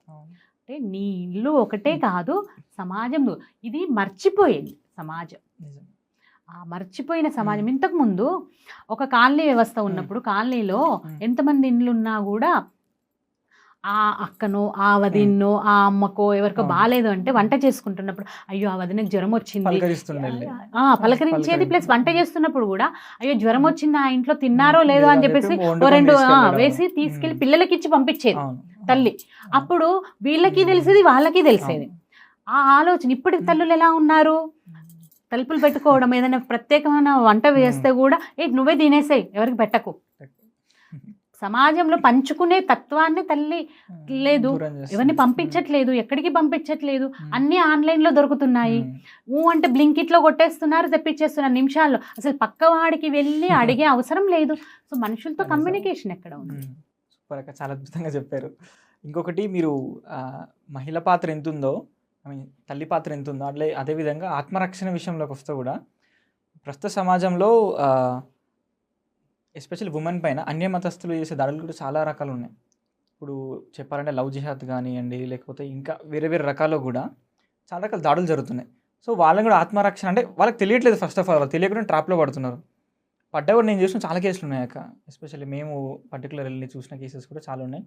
అంటే నీ ఇల్లు ఒకటే కాదు, సమాజం. ఇది మర్చిపోయింది సమాజం. ఆ మర్చిపోయిన సమాజం. ఇంతకుముందు ఒక కాలనీ వ్యవస్థ ఉన్నప్పుడు కాలనీలో ఎంతమంది ఇండ్లు ఉన్నా కూడా ఆ అక్కనో, ఆ వదిన్నో, ఆ అమ్మకో ఎవరికో బాగాలేదు అంటే వంట చేసుకుంటున్నప్పుడు అయ్యో ఆ వదినకి జ్వరం వచ్చింది పలకరించేది. ప్లస్ వంట చేస్తున్నప్పుడు కూడా అయ్యో జ్వరం వచ్చింది, ఆ ఇంట్లో తిన్నారో లేదో అని చెప్పేసి 2 వేసి తీసుకెళ్లి పిల్లలకి ఇచ్చి పంపించేది తల్లి. అప్పుడు వీళ్ళకి తెలిసేది, వాళ్ళకి తెలిసేది. ఆ ఆలోచన. ఇప్పటి తల్లులు ఎలా ఉన్నారు? తలుపులు పెట్టుకోవడం, ఏదైనా ప్రత్యేకమైన వంట వేస్తే కూడా నువ్వే తినేసేయి, ఎవరికి పెట్టకు. సమాజంలో పంచుకునే తత్వాన్ని తల్లి లేదు, ఎవరిని పంపించట్లేదు, ఎక్కడికి పంపించట్లేదు, అన్నీ ఆన్లైన్లో దొరుకుతున్నాయి. అంటే బ్లింకిట్లో కొట్టేస్తున్నారు, తెప్పించేస్తున్నారు నిమిషాల్లో. అసలు పక్కవాడికి వెళ్ళి అడిగే అవసరం లేదు. సో మనుషులతో కమ్యూనికేషన్ ఎక్కడ ఉంది? సూపర్ అక్క, చాలా అద్భుతంగా చెప్పారు. ఇంకొకటి, మీరు మహిళ పాత్ర ఎంత ఉందో, తల్లి పాత్ర ఎంత ఉందో, అదేవిధంగా ఆత్మరక్షణ విషయంలోకి వస్తే కూడా ప్రస్తుత సమాజంలో ఎస్పెషల్లీ ఉమెన్ పైన అన్య మతస్థులు చేసే దాడులు కూడా చాలా రకాలు ఉన్నాయి. ఇప్పుడు చెప్పాలంటే లవ్ జిహాద్ కానివ్వండి, లేకపోతే ఇంకా వేరే వేరే రకాల్లో కూడా చాలా రకాల దాడులు జరుగుతున్నాయి. సో వాళ్ళని కూడా ఆత్మరక్షణ అంటే వాళ్ళకి తెలియట్లేదు. ఫస్ట్ ఆఫ్ ఆల్ వాళ్ళు తెలియకుండా ట్రాప్లో పడుతున్నారు. పడ్డా కూడా నేను చూసిన చాలా కేసులు ఉన్నాయి అక్క. ఎస్పెషల్లీ మేము పర్టికులర్ వెళ్ళి చూసిన కేసెస్ కూడా చాలా ఉన్నాయి.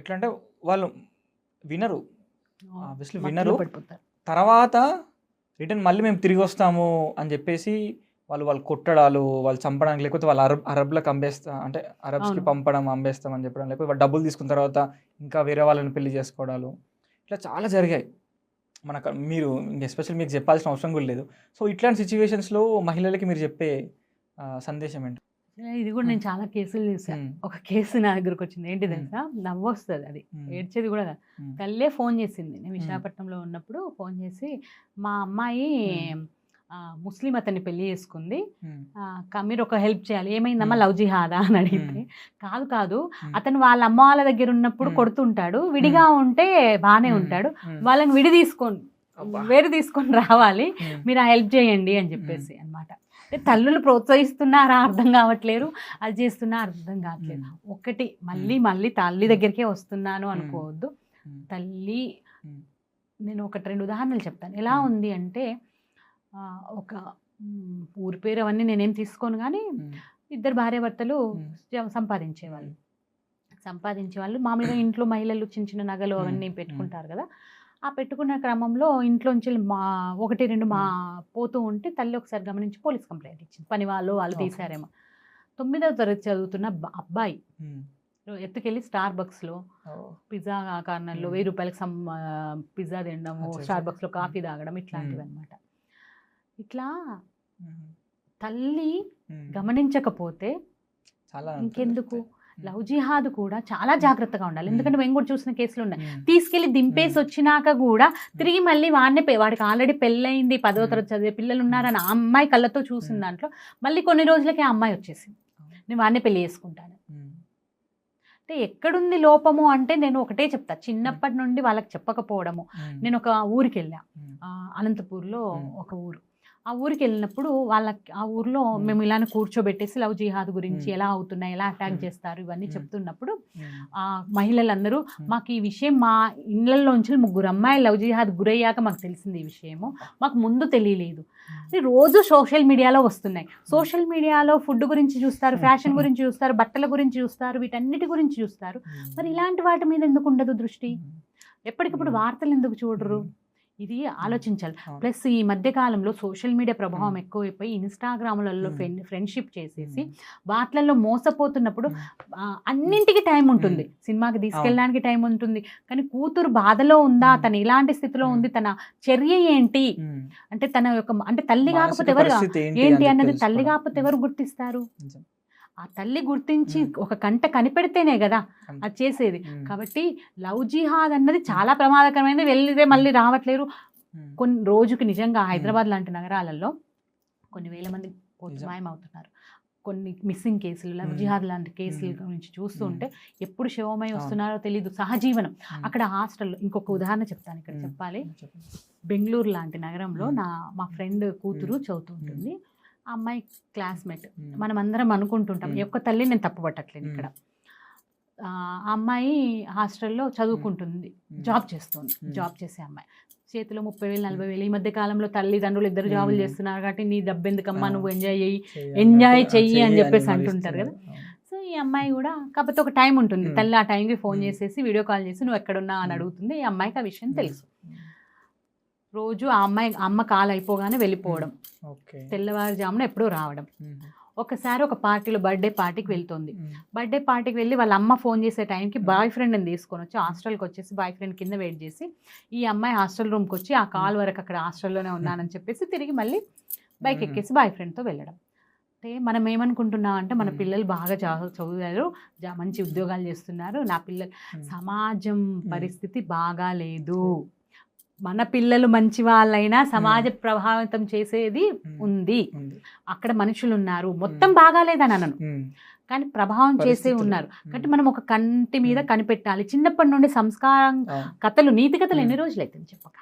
ఎట్లా అంటే వాళ్ళు వినరు, ఆబ్వియస్లీ వినరు. తర్వాత రిటర్న్ మళ్ళీ మేము తిరిగి వస్తాము అని చెప్పేసి వాళ్ళు కొట్టడాలు, వాళ్ళు చంపడానికి, లేకపోతే వాళ్ళు అరబ్లకు అంటే అరబ్స్కి పంపడం, అమ్మేస్తామని చెప్పడం, లేకపోతే వాళ్ళు డబ్బులు తీసుకున్న తర్వాత ఇంకా వేరే వాళ్ళని పెళ్లి చేసుకోవడాలు, ఇట్లా చాలా జరిగాయి. మీరు ఎస్పెషల్లీ మీకు చెప్పాల్సిన అవసరం కూడా లేదు. సో ఇట్లాంటి సిచ్యువేషన్స్లో మహిళలకి మీరు చెప్పే సందేశం ఏంటి? ఇది కూడా నేను చాలా కేసులు చూసాను. ఒక కేసు నా దగ్గరకు వచ్చింది. ఏంటి తెలుసా, నవ్వు వస్తుంది, అది ఏడ్చేది కూడా కాదు. తల్లే ఫోన్ చేసింది. నేను విశాఖపట్నంలో ఉన్నప్పుడు ఫోన్ చేసి, మా అమ్మాయి ముస్లిం అతన్ని పెళ్లి చేసుకుంది, మీరు ఒక హెల్ప్ చేయాలి. ఏమైందమ్మా, లవ్ జిహాదా అని అడిగితే, కాదు కాదు, అతను వాళ్ళ అమ్మ వాళ్ళ దగ్గర ఉన్నప్పుడు కొడుతుంటాడు, విడిగా ఉంటే బాగానే ఉంటాడు, వాళ్ళని వేరు తీసుకొని రావాలి, మీరు ఆ హెల్ప్ చేయండి అని చెప్పేసి అనమాట. తల్లులు ప్రోత్సహిస్తున్నారా అర్థం కావట్లేరు, అది చేస్తున్నా అర్థం కావట్లేదు. ఒకటి మళ్ళీ తల్లి దగ్గరికే వస్తున్నాను అనుకోవద్దు. తల్లి, నేను ఒకటి రెండు ఉదాహరణలు చెప్తాను. ఎలా ఉంది అంటే, ఒక ఊరి పేరు అవన్నీ నేనేం తీసుకోను, కానీ ఇద్దరు భార్యాభర్తలు సంపాదించేవాళ్ళు మామూలుగా ఇంట్లో మహిళలు చిన్న చిన్న నగలు అవన్నీ పెట్టుకుంటారు కదా. ఆ పెట్టుకున్న క్రమంలో ఇంట్లోంచి ఒకటి రెండు పోతూ ఉంటే తల్లి ఒకసారి గమనించి పోలీస్ కంప్లైంట్ ఇచ్చింది. పని వాళ్ళు తీశారేమో. 9వ తరగతి చదువుతున్న అబ్బాయి ఎత్తుకెళ్ళి స్టార్ బక్స్లో పిజ్జా కార్నర్లో 1000 రూపాయలకి పిజ్జా తినడము, స్టార్ బక్స్లో కాఫీ తాగడం, ఇట్లాంటివి అనమాట. ఇట్లా తల్లి గమనించకపోతే ఇంకెందుకు. లవ్ జిహాద్ కూడా చాలా జాగ్రత్తగా ఉండాలి. ఎందుకంటే మేము కూడా చూసిన కేసులు ఉన్నాయి. తీసుకెళ్లి దింపేసి వచ్చినాక కూడా తిరిగి మళ్ళీ వాడికి ఆల్రెడీ పెళ్ళయింది, 10వ తరగతి చదివే పిల్లలు ఉన్నారని ఆ అమ్మాయి కళ్ళతో చూసిన దాంట్లో మళ్ళీ కొన్ని రోజులకే ఆ అమ్మాయి వచ్చేసింది, నేను వాడిని పెళ్లి చేసుకుంటాను. అంటే ఎక్కడుంది లోపము అంటే, నేను ఒకటే చెప్తా, చిన్నప్పటి నుండి వాళ్ళకి చెప్పకపోవడము. నేను ఒక ఊరికి వెళ్ళా, అనంతపూర్లో ఒక ఊరు. ఆ ఊరికి వెళ్ళినప్పుడు ఆ ఊర్లో మేము ఇలానే కూర్చోబెట్టేసి లవ్ జిహాద్ గురించి ఎలా అవుతున్నాయి, ఎలా అటాక్ చేస్తారు ఇవన్నీ చెప్తున్నప్పుడు ఆ మహిళలందరూ, మాకు ఈ విషయం మా ఇళ్లలోంచి 3 అమ్మాయిలు లవ్ జిహాద్ గురయ్యాక మాకు తెలిసింది ఈ విషయము, మాకు ముందు తెలియలేదు. రోజు సోషల్ మీడియాలో వస్తున్నాయి. సోషల్ మీడియాలో ఫుడ్ గురించి చూస్తారు, ఫ్యాషన్ గురించి చూస్తారు, బట్టల గురించి చూస్తారు, వీటన్నిటి గురించి చూస్తారు. మరి ఇలాంటి వాటి మీద ఎందుకు ఉండదు దృష్టి? ఎప్పటికప్పుడు వార్తలు ఎందుకు చూడరు? ఇది ఆలోచించాలి. ప్లస్ ఈ మధ్యకాలంలో సోషల్ మీడియా ప్రభావం ఎక్కువైపోయి ఇన్స్టాగ్రామ్లలో ఫ్రెండ్షిప్ చేసేసి వాటిలలో మోసపోతున్నప్పుడు అన్నింటికి టైం ఉంటుంది. సినిమాకి తీసుకెళ్ళడానికి టైం ఉంటుంది, కానీ కూతురు బాధలో ఉందా, తను ఇలాంటి స్థితిలో ఉంది, తన చర్య ఏంటి అంటే, తన యొక్క అంటే తల్లి కాకపోతే ఎవరు ఏంటి అన్నది తల్లి కాకపోతే ఎవరు గుర్తిస్తారు? ఆ తల్లి గుర్తించి ఒక కంట కనిపెడితేనే కదా అది చేసేది. కాబట్టి లవ్ జిహాద్ అన్నది చాలా ప్రమాదకరమైనది. వెళ్ళితే మళ్ళీ రావట్లేరు. కొన్ని రోజుకి నిజంగా హైదరాబాద్ లాంటి నగరాలలో కొన్ని వేల మంది మాయమవుతున్నారు. కొన్ని మిస్సింగ్ కేసులు, లవ్ జిహాద్ లాంటి కేసుల గురించి చూస్తూ ఉంటే ఎప్పుడు శవమై వస్తున్నారో తెలియదు. సహజీవనం అక్కడ హాస్టల్లో. ఇంకొక ఉదాహరణ చెప్తాను, ఇక్కడ చెప్పాలి. బెంగళూరు లాంటి నగరంలో మా ఫ్రెండ్ కూతురు చదువుతుంటుంది. ఆ అమ్మాయి క్లాస్మేట్. మనం అందరం అనుకుంటుంటాం, ఒక్క తల్లి నేను తప్పు పట్టట్లేదు ఇక్కడ. ఆ అమ్మాయి హాస్టల్లో చదువుకుంటుంది, జాబ్ చేసే అమ్మాయి. చేతిలో 30,000 40,000. ఈ మధ్య కాలంలో తల్లిదండ్రులు ఇద్దరు జాబులు చేస్తున్నారు కాబట్టి నీ డబ్బెందుకమ్మా, నువ్వు ఎంజాయ్ చెయ్యి అని చెప్పేసి అంటుంటారు కదా. సో ఈ అమ్మాయి కూడా, కాకపోతే ఒక టైం ఉంటుంది. తల్లి ఆ టైంకి ఫోన్ చేసేసి వీడియో కాల్ చేసి నువ్వు ఎక్కడున్నా అని అడుగుతుంది. ఈ అమ్మాయికి ఆ విషయం తెలుసు. రోజు ఆ అమ్మ కాల్ అయిపోగానే వెళ్ళిపోవడం, తెల్లవారుజామున ఎప్పుడూ రావడం. ఒకసారి ఒక పార్టీలో బర్త్డే పార్టీకి వెళ్తుంది. బర్త్డే పార్టీకి వెళ్ళి వాళ్ళ అమ్మ ఫోన్ చేసే టైంకి బాయ్ ఫ్రెండ్ని తీసుకొని వచ్చి హాస్టల్కి వచ్చేసి బాయ్ ఫ్రెండ్ కింద వెయిట్ చేసి ఈ అమ్మాయి హాస్టల్ రూమ్కి వచ్చి ఆ కాల్ వరకు అక్కడ హాస్టల్లోనే ఉన్నానని చెప్పేసి తిరిగి మళ్ళీ బైక్ ఎక్కేసి బాయ్ ఫ్రెండ్తో వెళ్ళడం. అంటే మనం ఏమనుకుంటున్నాం అంటే, మన పిల్లలు బాగా చదివారు, మంచి ఉద్యోగాలు చేస్తున్నారు, నా పిల్లలు. సమాజం పరిస్థితి బాగాలేదు. మన పిల్లలు మంచి వాళ్ళైనా సమాజ ప్రభావితం చేసేది ఉంది. అక్కడ మనుషులు ఉన్నారు, మొత్తం బాగాలేదని అనను, కానీ ప్రభావం చేసే ఉన్నారు. కాబట్టి మనం ఒక కంటి మీద కనిపెట్టాలి. చిన్నప్పటి నుండి సంస్కారం, కథలు, నీతి కథలు ఎన్ని రోజులు అయితే చెప్పక,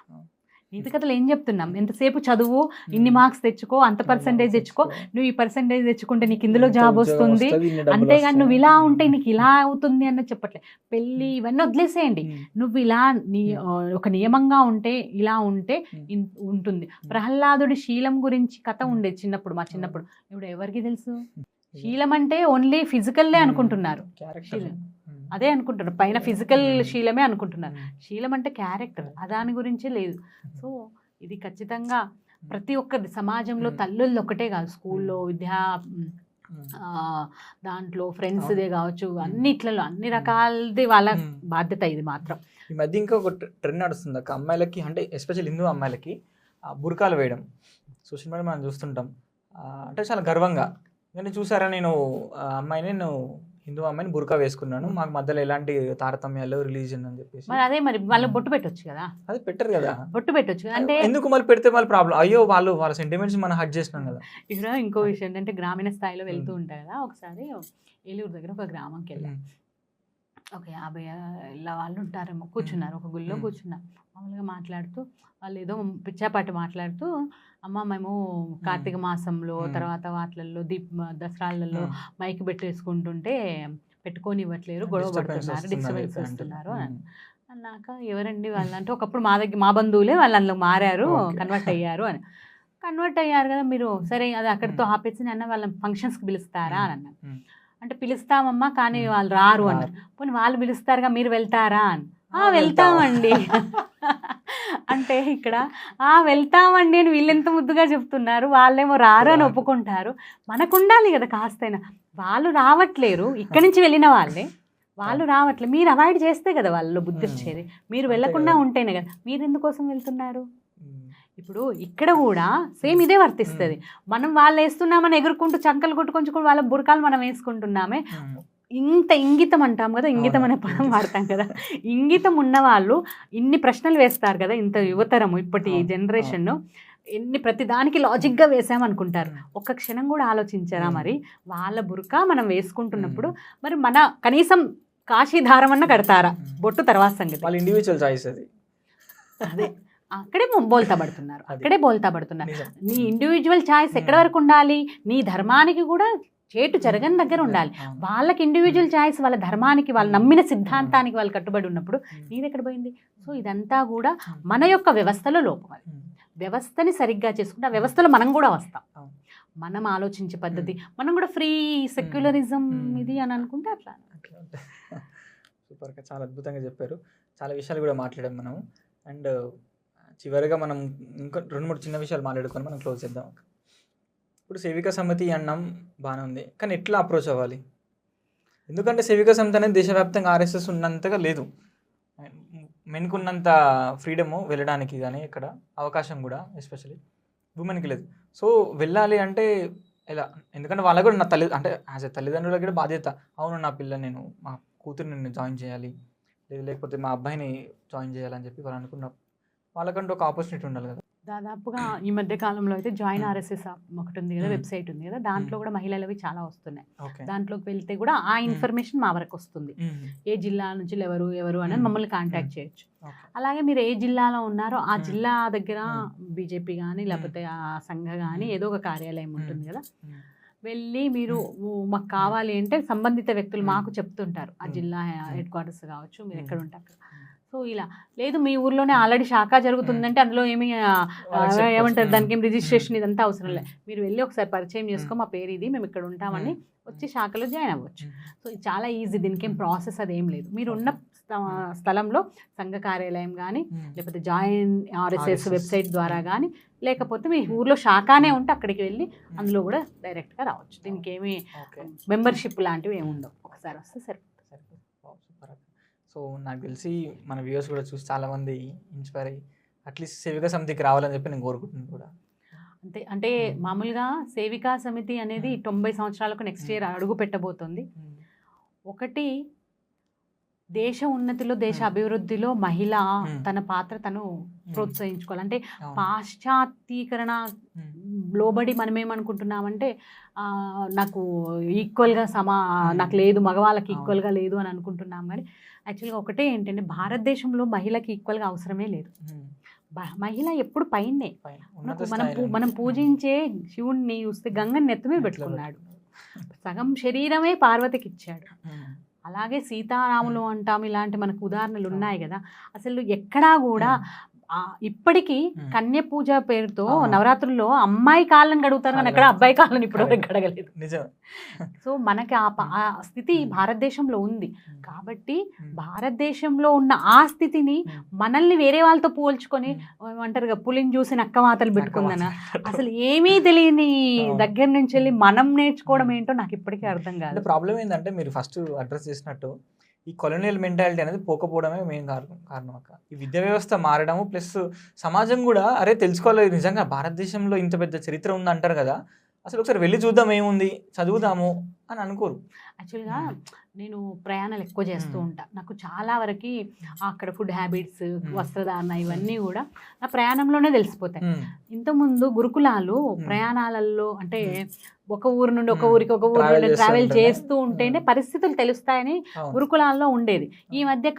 నీతి కథలు ఏం చెప్తున్నాం? ఎంతసేపు చదువు, ఇన్ని మార్క్స్ తెచ్చుకో, అంత పర్సంటేజ్ తెచ్చుకో, నువ్వు ఈ పర్సంటేజ్ తెచ్చుకుంటే నీకు ఇందులో జాబ్ వస్తుంది, అంతేగాని నువ్వు ఇలా ఉంటే నీకు ఇలా అవుతుంది అన్నది చెప్పట్లే. పెళ్ళి ఇవన్నీ వదిలేసేయండి. నువ్వు ఇలా ఒక నియమంగా ఉంటే, ఇలా ఉంటే ఉంటుంది. ప్రహ్లాదుడి శీలం గురించి కథ ఉండేది చిన్నప్పుడు, మా చిన్నప్పుడు. ఇప్పుడు ఎవరికి తెలుసు? శీలం అంటే ఓన్లీ ఫిజికల్లే అనుకుంటున్నారు, అదే అనుకుంటున్నారు, పైన ఫిజికల్ శీలమే అనుకుంటున్నారు. శీలం అంటే క్యారెక్టర్, దాని గురించే లేదు. సో ఇది ఖచ్చితంగా ప్రతి ఒక్కరి సమాజంలో, తల్లుళ్ళు ఒకటే కాదు, స్కూల్లో, దాంట్లో ఫ్రెండ్స్దే కావచ్చు, అన్నిట్లలో అన్ని రకాలది వాళ్ళ బాధ్యత ఇది మాత్రం. ఈ మధ్య ఇంకొక ట్రెండ్ నడుస్తుంది అక్క, అమ్మాయిలకి, అంటే ఎస్పెషల్ హిందూ అమ్మాయిలకి బుర్కాలు వేయడం సోషల్ మీడియా మనం చూస్తుంటాం. అంటే చాలా గర్వంగా నేను చూసారా, నేను నేను హిందూ అమ్మాయిని బుర్కా వేసుకున్నాను, మాకు మధ్యలో ఎలాంటి తారతమ్యాలు రిలీజన్ అని చెప్పేసి. మరి అదే మరి వాళ్ళకి బొట్టు పెట్టొచ్చు కదా, అది పెట్టరు కదా, బొట్టు పెట్టొచ్చు కదా. అంటే ఎందుకు మళ్ళీ పెడితే మళ్ళీ ప్రాబ్లం, అయ్యో వాళ్ళ సెంటిమెంట్స్ మనం హర్ట్ చేసినాం కదా. ఇక్కడ ఇంకో విషయం ఏంటంటే గ్రామీణ స్థాయిలో వెళ్తూ ఉంటాయి కదా. ఒకసారి ఏలూరు దగ్గర ఒక గ్రామంకి వెళ్ళాం. ఒక 50 ఏళ్ళ వాళ్ళు ఉంటారేమో, కూర్చున్నారు ఒక గుళ్ళో కూర్చున్నారు. మామూలుగా మాట్లాడుతూ వాళ్ళు ఏదో పిచ్చాపాటి మాట్లాడుతూ, అమ్మ మేము కార్తీక మాసంలో తర్వాత వాటిలలో దసరాలలో మైక్ పెట్టేసుకుంటుంటే పెట్టుకొని ఇవ్వట్లేరు, గొడవ పడుతున్నారు, డిస్టర్బెన్స్ వస్తున్నారు అని అన్నాక, ఎవరండి వాళ్ళు అంటే, ఒకప్పుడు మా బంధువులే వాళ్ళు అందులో మారారు, కన్వర్ట్ అయ్యారు అని. కన్వర్ట్ అయ్యారు కదా మీరు, సరే అది అక్కడితో ఆపేసి అన్న వాళ్ళని ఫంక్షన్స్కి పిలుస్తారా అని అన్నారు. అంటే పిలుస్తామమ్మా కానీ వాళ్ళు రారు అన్నారు. పోనీ వాళ్ళు పిలుస్తారుగా మీరు వెళ్తారా అని, వెళ్తామండి అంటే ఇక్కడ వెళ్తామండి అని వీళ్ళెంత ముద్దుగా చెప్తున్నారు, వాళ్ళేమో రారు అని ఒప్పుకుంటారు. మనకు ఉండాలి కదా కాస్తైనా. వాళ్ళు రావట్లేరు, ఇక్కడి నుంచి వెళ్ళిన వాళ్ళు రావట్లేదు, మీరు అవాయిడ్ చేస్తే కదా వాళ్ళలో బుద్ధి వచ్చేది. మీరు వెళ్ళకుండా ఉంటేనే కదా. మీరు ఎందుకోసం వెళ్తున్నారు? ఇప్పుడు ఇక్కడ కూడా సేమ్ ఇదే వర్తిస్తుంది. మనం వాళ్ళు వేస్తున్నామని ఎగురుకుంటూ చంకలు కొట్టుకొంచుకుని వాళ్ళ బురకాలు మనం వేసుకుంటున్నామే. ఇంత ఇంగితం అంటాం కదా, ఇంగితం అనే పదం వాడతాం కదా. ఇంగితం ఉన్న వాళ్ళు ఇన్ని ప్రశ్నలు వేస్తారు కదా, ఇంత యువతరము ఇప్పటి జనరేషన్ ప్రతిదానికి లాజిక్గా వేసామనుకుంటారు. ఒక్క క్షణం కూడా ఆలోచించారా మరి వాళ్ళ బురకా మనం వేసుకుంటున్నప్పుడు మరి మన కనీసం కాశీధారం అన్న కడతారా? బొట్టు తర్వాత సంగతి, వాళ్ళ ఇండివిజువల్ చాయిస్ అది. అదే అక్కడే బోల్తా పడుతున్నారు. నీ ఇండివిజువల్ చాయిస్ ఎక్కడ వరకు ఉండాలి? నీ ధర్మానికి కూడా చేటు జరగని దగ్గర ఉండాలి. వాళ్ళకి ఇండివిజువల్ చాయిస్ వాళ్ళ ధర్మానికి, వాళ్ళు నమ్మిన సిద్ధాంతానికి వాళ్ళు కట్టుబడి ఉన్నప్పుడు నీది ఎక్కడ పోయింది? సో ఇదంతా కూడా మన యొక్క వ్యవస్థలో లోపం. వ్యవస్థని సరిగ్గా చేసుకుంటే ఆ వ్యవస్థలో మనం కూడా వస్తాం. మనం ఆలోచించే పద్ధతి, మనం కూడా ఫ్రీ సెక్యులరిజం ఇది అని అనుకుంటే అట్లా. సూపర్గా, చాలా అద్భుతంగా చెప్పారు. చాలా విషయాలు కూడా మాట్లాడాం మనం. అండ్ చివరిగా మనం ఇంకా 2-3 చిన్న విషయాలు మాట్లాడుకొని మనం క్లోజ్ చేద్దాం. ఇప్పుడు సేవికా సమితి అన్నాం, బాగానే ఉంది, కానీ ఎట్లా అప్రోచ్ అవ్వాలి? ఎందుకంటే సేవికా సమితి అనేది దేశవ్యాప్తంగా ఆర్ఎస్ఎస్ ఉన్నంతగా లేదు, మెన్కున్నంత ఫ్రీడము వెళ్ళడానికి కానీ ఇక్కడ అవకాశం కూడా ఎస్పెషల్లీ ఉమెన్కి లేదు. సో వెళ్ళాలి అంటే ఎలా? ఎందుకంటే వాళ్ళకు కూడా నా అంటే యాజ్ ఎ తల్లిదండ్రులకి కూడా బాధ్యత. అవును, నా పిల్ల నేను మా కూతురు నేను జాయిన్ చేయాలి, లేకపోతే మా అబ్బాయిని జాయిన్ చేయాలని చెప్పి వాళ్ళు అనుకున్న వాళ్ళకంటూ ఒక ఆపర్చునిటీ ఉండాలి కదా. దాదాపుగా ఈ మధ్య కాలంలో అయితే జాయిన్ ఆర్ఎస్ఎస్ ఒకటి ఉంది కదా, వెబ్సైట్ ఉంది కదా, దాంట్లో కూడా మహిళలవి చాలా వస్తున్నాయి. దాంట్లోకి వెళ్తే కూడా ఆ ఇన్ఫర్మేషన్ మా వరకు వస్తుంది. ఏ జిల్లా నుంచి ఎవరు అనేది మమ్మల్ని కాంటాక్ట్ చేయొచ్చు. అలాగే మీరు ఏ జిల్లాలో ఉన్నారో ఆ జిల్లా దగ్గర బీజేపీ కానీ లేకపోతే ఆ సంఘ కానీ ఏదో ఒక కార్యాలయం ఉంటుంది కదా, వెళ్ళి మీరు మాకు కావాలి అంటే సంబంధిత వ్యక్తులు మాకు చెప్తుంటారు. ఆ జిల్లా హెడ్ క్వార్టర్స్ కావచ్చు, మీరు ఎక్కడ ఉంటారు. సో ఇలా లేదు, మీ ఊర్లోనే ఆల్రెడీ శాఖ జరుగుతుందంటే అందులో ఏమంటారు దానికి ఏం రిజిస్ట్రేషన్ ఇదంతా అవసరం లేదు. మీరు వెళ్ళి ఒకసారి పరిచయం చేసుకో, మా పేరు ఇది, మేము ఇక్కడ ఉంటామని వచ్చి శాఖలో జాయిన్ అవ్వచ్చు. సో ఇది చాలా ఈజీ, దీనికి ఏం ప్రాసెస్ అదేం లేదు. మీరు ఉన్న స్థలంలో సంఘ కార్యాలయం కానీ లేకపోతే జాయిన్ ఆర్ఎస్ఎస్ వెబ్సైట్ ద్వారా కానీ, లేకపోతే మీ ఊర్లో శాఖనే ఉంటే అక్కడికి వెళ్ళి అందులో కూడా డైరెక్ట్గా రావచ్చు. దీనికి ఏమి మెంబర్షిప్ లాంటివి ఏమి ఉండవు, ఒకసారి వస్తే సరిపోతుంది. సో నాకు తెలిసి మన వ్యూవర్స్ కూడా చూసి చాలామంది ఇన్స్పైర్ అయ్యి అట్లీస్ట్ సేవికా సమితికి రావాలని చెప్పి నేను కోరుకుంటున్నాను కూడా. అంటే మామూలుగా సేవికా సమితి అనేది 90 సంవత్సరాలకు నెక్స్ట్ ఇయర్ అడుగు పెట్టబోతుంది. ఒకటి, దేశ ఉన్నతిలో దేశ అభివృద్ధిలో మహిళ తన పాత్ర తను ప్రోత్సహించుకోవాలి. అంటే పాశ్చాత్యీకరణ లోబడి మనం ఏమనుకుంటున్నామంటే నాకు ఈక్వల్గా నాకు లేదు, మగవాళ్ళకి ఈక్వల్గా లేదు అని అనుకుంటున్నాం. కానీ యాక్చువల్గా ఒకటే ఏంటంటే భారతదేశంలో మహిళకి ఈక్వల్గా అవసరమే లేదు. మహిళ ఎప్పుడు పైనే. మనం పూజించే శివుణ్ణి చూస్తే గంగని నెత్తి మీద పెట్టుకున్నాడు, సగం శరీరమే పార్వతికి ఇచ్చాడు. అలాగే సీతారాములు అంటాం, ఇలాంటి మనకు ఉదాహరణలు ఉన్నాయి కదా. అసలు ఎక్కడా కూడా ఇప్పటికీ కన్య పూజ పేరుతో నవరాత్రుల్లో అమ్మాయి కాళ్ళని గడుగుతారు కానీ అక్కడ అబ్బాయి కాళ్ళని ఇప్పటివరకు గడగలేదు. సో మనకి ఆ స్థితి భారతదేశంలో ఉంది. కాబట్టి భారతదేశంలో ఉన్న ఆ స్థితిని మనల్ని వేరే వాళ్ళతో పోల్చుకొని అంటారు పులిని చూసి నక్క మాతలు పెట్టుకుందన, అసలు ఏమీ తెలియని దగ్గర నుంచి వెళ్ళి మనం నేర్చుకోవడం ఏంటో నాకు ఇప్పటికీ అర్థం కాదు. ప్రాబ్లం ఏంటంటే మీరు ఫస్ట్ అడ్రస్ చేసినట్టు ఈ కొలోనియల్ మెంటాలిటీ అనేది పోకపోవడమే మెయిన్ కారణం అక్క. ఈ విద్యా వ్యవస్థ మారడము ప్లస్ సమాజం కూడా అరే తెలుసుకోవాలి, నిజంగా భారతదేశంలో ఇంత పెద్ద చరిత్ర ఉంది అంటారు కదా, అసలు ఒకసారి వెళ్ళి చూద్దాం ఏముంది, చదువుదాము అని అనుకోరు. యాక్చువల్గా నేను ప్రయాణాలు ఎక్కువ చేస్తూ ఉంటా. నాకు చాలా వరకు అక్కడ ఫుడ్ హ్యాబిట్స్, వస్త్రధారణ ఇవన్నీ కూడా నా ప్రయాణంలోనే తెలిసిపోతాయి. ఇంతకుముందు గురుకులాలు ప్రయాణాలలో అంటే ఒక ఊరు నుండి ఒక ఊరికి ట్రావెల్ చేస్తూ ఉంటేనే పరిస్థితులు తెలుస్తాయని గురుకులాల్లో ఉండేది. ఈ మధ్య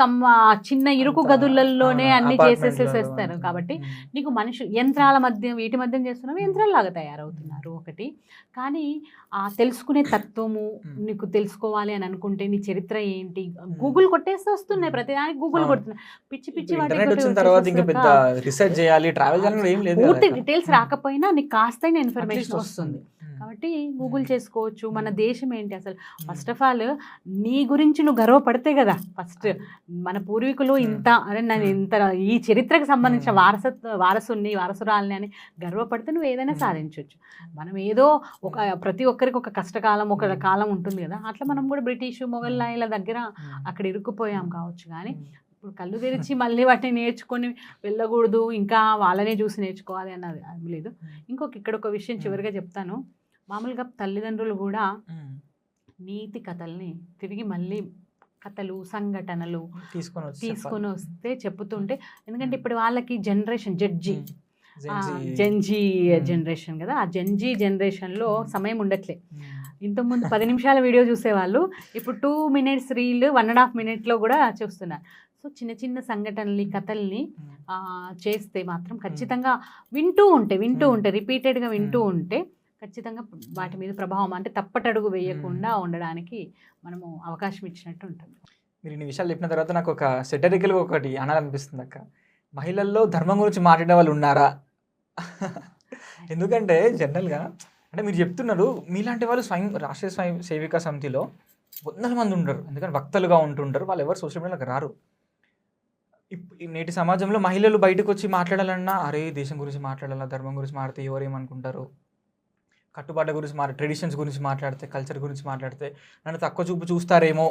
చిన్న ఇరుకు గదులలోనే అన్ని చేసేసేస్తారు కాబట్టి నీకు యంత్రాల మధ్య వీటి మధ్య చేస్తున్నావు, యంత్రాలలాగా తయారవుతున్నారు ఒకటి. కానీ ఆ తెలుసుకునే తత్వము నీకు తెలుసుకోవాలి అని అనుకుంటే నీ చరిత్ర ఏంటి గూగుల్ కొట్టేస్తే వస్తున్నాయి, ప్రతిదానికి గూగుల్ కొడుతున్నాయి. పిచ్చి పిచ్చి పూర్తి డీటెయిల్స్ రాకపోయినా నీకు కాస్తైన ఇన్ఫర్మేషన్ వస్తుంది. కాబట్టి గూగుల్ చేసుకోవచ్చు. మన దేశం ఏంటి అసలు, ఫస్ట్ ఆఫ్ ఆల్ నీ గురించి నువ్వు గర్వపడితే కదా. ఫస్ట్ మన పూర్వీకులు ఇంత నేను ఇంత ఈ చరిత్రకు సంబంధించిన వారసురాలని అని గర్వపడితే నువ్వు ఏదైనా సాధించవచ్చు. మనం ఏదో ప్రతి ఒక్కరికి ఒక కష్టకాలం ఒక కాలం ఉంటుంది కదా, అట్లా మనం కూడా బ్రిటిష్ మొఘలాయిల దగ్గర అక్కడ ఇరుక్కుపోయాం కావచ్చు. కానీ ఇప్పుడు కళ్ళు తెరిచి మళ్ళీ వాటిని నేర్చుకొని వెళ్ళకూడదు, ఇంకా వాళ్ళనే చూసి నేర్చుకోవాలి అన్నది లేదు. ఇక్కడ ఒక విషయం చివరిగా చెప్తాను. మామూలుగా తల్లిదండ్రులు కూడా నీతి కథల్ని తిరిగి మళ్ళీ కథలు సంఘటనలు తీసుకొని వస్తే చెప్పుతుంటే, ఎందుకంటే ఇప్పుడు వాళ్ళకి జనరేషన్ జెన్జీ జనరేషన్ కదా, ఆ జెన్జీ జనరేషన్లో సమయం ఉండట్లే. ఇంతకుముందు 10 నిమిషాల వీడియో చూసేవాళ్ళు ఇప్పుడు 2 minutes రీల్ 1.5 minute కూడా చూస్తున్నారు. సో చిన్న చిన్న సంఘటనల్ని కథల్ని చేస్తే మాత్రం ఖచ్చితంగా వింటూ ఉంటే రిపీటెడ్గా వింటూ ఉంటే ఖచ్చితంగా వాటి మీద ప్రభావం అంటే తప్పటడుగు వేయకుండా ఉండడానికి మనము అవకాశం ఇచ్చినట్టు ఉంటుంది. మీరు ఇన్ని విషయాలు చెప్పిన తర్వాత నాకు ఒక సెటరికల్ ఒకటి అనాలనిపిస్తుంది అక్క. మహిళల్లో ధర్మం గురించి మాట్లాడే వాళ్ళు ఉన్నారా? ఎందుకంటే జనరల్గా అంటే మీరు చెప్తున్నారు మీలాంటి వాళ్ళు రాష్ట్రీయ స్వయం సేవికా సమితిలో 100 మంది ఉంటారు, ఎందుకంటే వక్తలుగా ఉంటుంటారు. వాళ్ళు ఎవరు సోషల్ మీడియాలోకి రారు. నేటి సమాజంలో మహిళలు బయటకు వచ్చి మాట్లాడాలన్నా అరే దేశం గురించి మాట్లాడాలా, ధర్మం గురించి మాట్లాడితే ఎవరేమనుకుంటారు, కట్టుబాట్ల గురించి ట్రెడిషన్స్ గురించి మాట్లాడితే, కల్చర్ గురించి మాట్లాడితే నన్ను తక్కువ చూపు చూస్తారేమో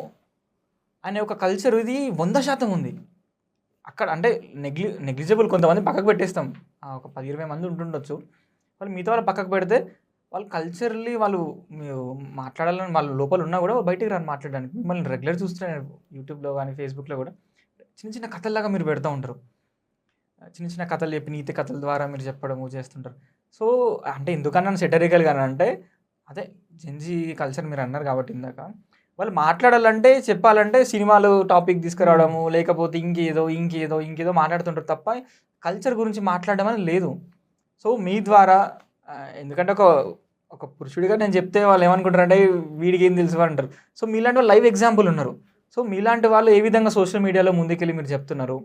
అనే ఒక కల్చర్ ఇది 100% ఉంది అక్కడ. అంటే నెగ్లిజిబుల్ కొంతమంది పక్కకు పెట్టేస్తాం, ఒక 10-20 మంది ఉంటుండొచ్చు. వాళ్ళు మిగతా వాళ్ళు పక్కకు పెడితే వాళ్ళు కల్చర్లీ వాళ్ళు మాట్లాడాలని వాళ్ళు లోపల ఉన్నా కూడా బయటికి రాని మాట్లాడడానికి. మిమ్మల్ని రెగ్యులర్ చూస్తున్నారు యూట్యూబ్లో కానీ ఫేస్బుక్లో కూడా చిన్న చిన్న కథల్లాగా మీరు పెడతా ఉంటారు. చిన్న చిన్న కథలు చెప్పి నీతి కథల ద్వారా మీరు చెప్పడము చేస్తుంటారు. సో అంటే ఎందుకన్నా సెటరికల్గా అంటే అదే జెన్జీ కల్చర్ మీరు అన్నారు కాబట్టి ఇందాక వాళ్ళు మాట్లాడాలంటే చెప్పాలంటే సినిమాలు టాపిక్ తీసుకురావడము లేకపోతే ఇంకేదో మాట్లాడుతుంటారు తప్ప కల్చర్ గురించి మాట్లాడడం అని లేదు. సో మీ ద్వారా ఎందుకంటే ఒక పురుషుడిగా నేను చెప్తే వాళ్ళు ఏమనుకుంటారంటే వీడికి ఏం తెలుసు అంటారు. సో మీలాంటి వాళ్ళు లైవ్ ఎగ్జాంపుల్ ఉన్నారు. సో మీలాంటి వాళ్ళు ఏ విధంగా సోషల్ మీడియాలో ముందుకెళ్ళి మీరు చెప్తున్నారు,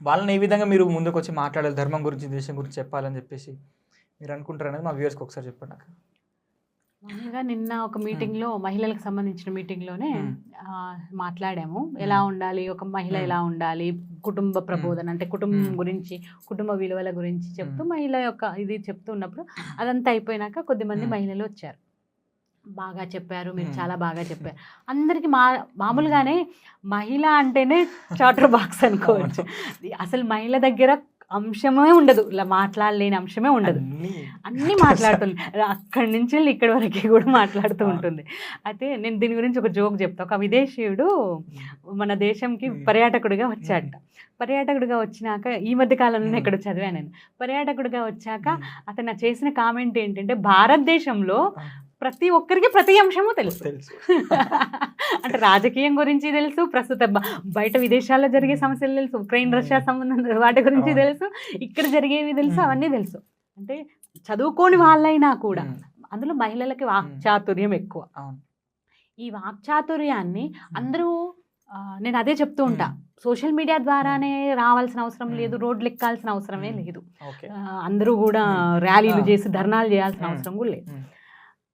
వాళ్ళని ఏ విధంగా మీరు ముందుకు వచ్చి మాట్లాడాలి, ధర్మం గురించి దేశం గురించి చెప్పాలని చెప్పేసి మీరు అనుకుంటారు అనేది మా వ్యూవర్స్కి ఒకసారి చెప్పండి నాకు. మామూలుగా నిన్న ఒక మీటింగ్లో మహిళలకు సంబంధించిన మీటింగ్లోనే మాట్లాడాము. ఎలా ఉండాలి, ఒక మహిళ ఎలా ఉండాలి, కుటుంబ ప్రబోధన అంటే కుటుంబం గురించి, కుటుంబ విలువల గురించి చెప్తూ మహిళ యొక్క ఇది చెప్తూ ఉన్నప్పుడు అదంతా అయిపోయినాక కొద్దిమంది మహిళలు వచ్చారు. బాగా చెప్పారు, మీరు చాలా బాగా చెప్పారు. అందరికీ మామూలుగానే మహిళ అంటేనే చాటర్ బాక్స్ అనుకోవచ్చు. అసలు మహిళ దగ్గర అంశమే ఉండదు, ఇలా మాట్లాడలేని అంశమే ఉండదు, అన్నీ మాట్లాడుతుంది. అక్కడి నుంచి ఇక్కడి వరకు కూడా మాట్లాడుతూ ఉంటుంది. అయితే నేను దీని గురించి ఒక జోక్ చెప్తా. ఒక విదేశీయుడు మన దేశంకి పర్యాటకుడిగా వచ్చాట. పర్యాటకుడిగా వచ్చినాక ఈ మధ్య కాలంలో ఇక్కడ చదివాను నేను. పర్యాటకుడిగా వచ్చాక అతను చేసిన కామెంట్ ఏంటంటే భారతదేశంలో ప్రతి ఒక్కరికి ప్రతి అంశము తెలుసు. అంటే రాజకీయం గురించి తెలుసు, ప్రస్తుత బయట విదేశాల్లో జరిగే సమస్యలు తెలుసు, ఉక్రెయిన్ రష్యా సంబంధం వాటి గురించి తెలుసు, ఇక్కడ జరిగేవి తెలుసు, అవన్నీ తెలుసు. అంటే చదువుకోని వాళ్ళైనా కూడా అందులో మహిళలకి వాక్చాతుర్యం ఎక్కువ. ఈ వాక్చాతుర్యాన్ని అందరూ నేను అదే చెప్తూ ఉంటా, సోషల్ మీడియా ద్వారానే రావాల్సిన అవసరం లేదు, రోడ్లు ఎక్కాల్సిన అవసరమే లేదు, అందరూ కూడా ర్యాలీలు చేసి ధర్నాలు చేయాల్సిన అవసరం కూడా లేదు.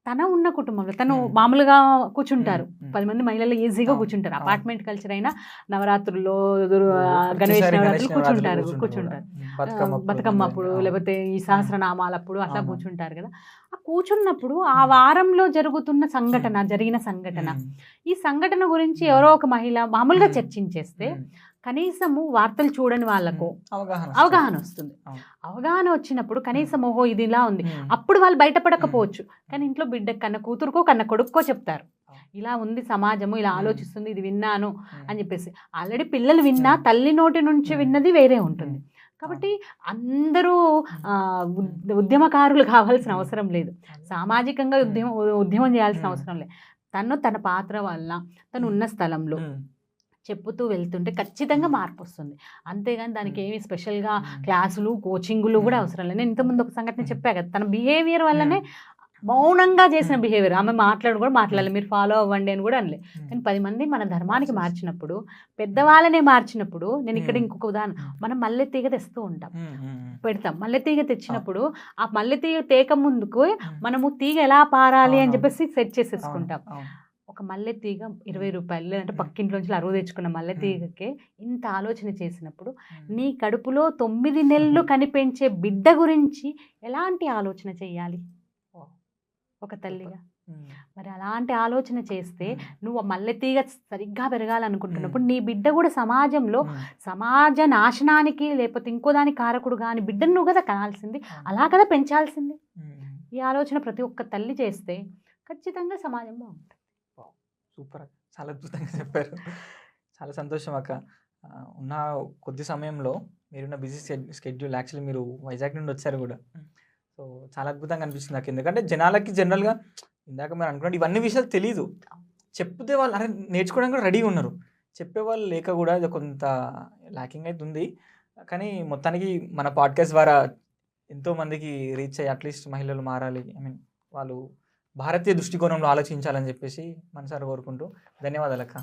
తన ఉన్న కుటుంబంలో తను మామూలుగా కూర్చుంటారు, 10 మంది మహిళలు ఈజీగా కూర్చుంటారు. అపార్ట్మెంట్ కల్చర్ అయినా నవరాత్రుల్లో గణేష్ నవరాత్రులు కూర్చుంటారు, బతుకమ్మ అప్పుడు లేకపోతే ఈ సహస్రనామాలప్పుడు అట్లా కూర్చుంటారు కదా. ఆ కూర్చున్నప్పుడు ఆ వారంలో జరిగిన సంఘటన ఈ సంఘటన గురించి ఎవరో ఒక మహిళ మామూలుగా చర్చించేస్తే కనీసము వార్తలు చూడని వాళ్ళకు అవగాహన వస్తుంది. అవగాహన వచ్చినప్పుడు కనీసం ఓహో ఇది ఇలా ఉంది, అప్పుడు వాళ్ళు బయటపడకపోవచ్చు, కానీ ఇంట్లో బిడ్డ కన్న కూతురుకో కన్న కొడుక్కో చెప్తారు ఇలా ఉంది సమాజము, ఇలా ఆలోచిస్తుంది, ఇది విన్నాను అని చెప్పేసి. ఆల్రెడీ పిల్లలు విన్నా తల్లి నోటి నుంచి విన్నది వేరే ఉంటుంది. కాబట్టి అందరూ ఉద్యమకారులు కావాల్సిన అవసరం లేదు, సామాజికంగా ఉద్యమం చేయాల్సిన అవసరం లేదు. తన పాత్ర వల్ల తను ఉన్న స్థలంలో చెప్పుతూ వెళ్తుంటే ఖచ్చితంగా మార్పు వస్తుంది. అంతేగాని దానికి ఏమి స్పెషల్గా క్లాసులు కోచింగులు కూడా అవసరం లేదు. నేను ఇంతకుముందు ఒక సంఘటన చెప్పా కదా, తన బిహేవియర్ వల్లనే మౌనంగా చేసిన బిహేవియర్, ఆమె మాట్లాడాలి మీరు ఫాలో అవ్వండి అని కూడా అనలే. కానీ 10 మంది మన ధర్మానికి మార్చినప్పుడు, పెద్దవాళ్ళనే మార్చినప్పుడు, నేను ఇక్కడ ఇంకొక ఉదాహరణ, మనం మల్లె తీగ తెస్తూ ఉంటాం, పెడతాం. మల్లె తీగ తెచ్చినప్పుడు ఆ మల్లె తీగ తేక ముందుకు మనము తీగ ఎలా పారాలి అని చెప్పేసి సెట్ చేసేసుకుంటాం. ఒక మల్లె తీగ 20 రూపాయలు, లేదంటే పక్కింట్లోంచి 60 తెచ్చుకున్న మల్లె తీగకే ఇంత ఆలోచన చేసినప్పుడు, నీ కడుపులో 9 నెలలు కనిపించే బిడ్డ గురించి ఎలాంటి ఆలోచన చేయాలి ఒక తల్లిగా? మరి అలాంటి ఆలోచన చేస్తే నువ్వు మల్లె తీగ సరిగ్గా పెరగాలనుకుంటున్నప్పుడు నీ బిడ్డ కూడా సమాజంలో సమాజ నాశనానికి లేకపోతే ఇంకో దానికి కారకుడు కానీ బిడ్డను నువ్వు కదా కనాల్సింది, అలా కదా పెంచాల్సింది. ఈ ఆలోచన ప్రతి ఒక్క తల్లి చేస్తే ఖచ్చితంగా సమాజం బాగుంటుంది. సూపర్, చాలా అద్భుతంగా చెప్పారు. చాలా సంతోషం అక్క. ఉన్న కొద్ది సమయంలో మీరున్న బిజీ స్కెడ్యూల్, యాక్చువల్లీ మీరు వైజాగ్ నుండి వచ్చారు కూడా, సో చాలా అద్భుతంగా అనిపిస్తుంది నాకు. ఎందుకంటే జనాలకి జనరల్గా ఇందాక మీరు అనుకున్నట్టు ఇవన్నీ విషయాలు తెలీదు, చెప్తే వాళ్ళు అరే నేర్చుకోవడానికి కూడా రెడీగా ఉన్నారు, చెప్పేవాళ్ళు లేక కూడా ఇది కొంత ల్యాకింగ్ అయితే ఉంది. కానీ మొత్తానికి మన పాడ్కాస్ట్ ద్వారా ఎంతోమందికి రీచ్ అయ్యి అట్లీస్ట్ మహిళలు మారాలి, వాళ్ళు భారతీయ దృష్టికోణంలో ఆలోచించాలని చెప్పేసి మనసారా కోరుకుంటూ ధన్యవాదాలు అక్క.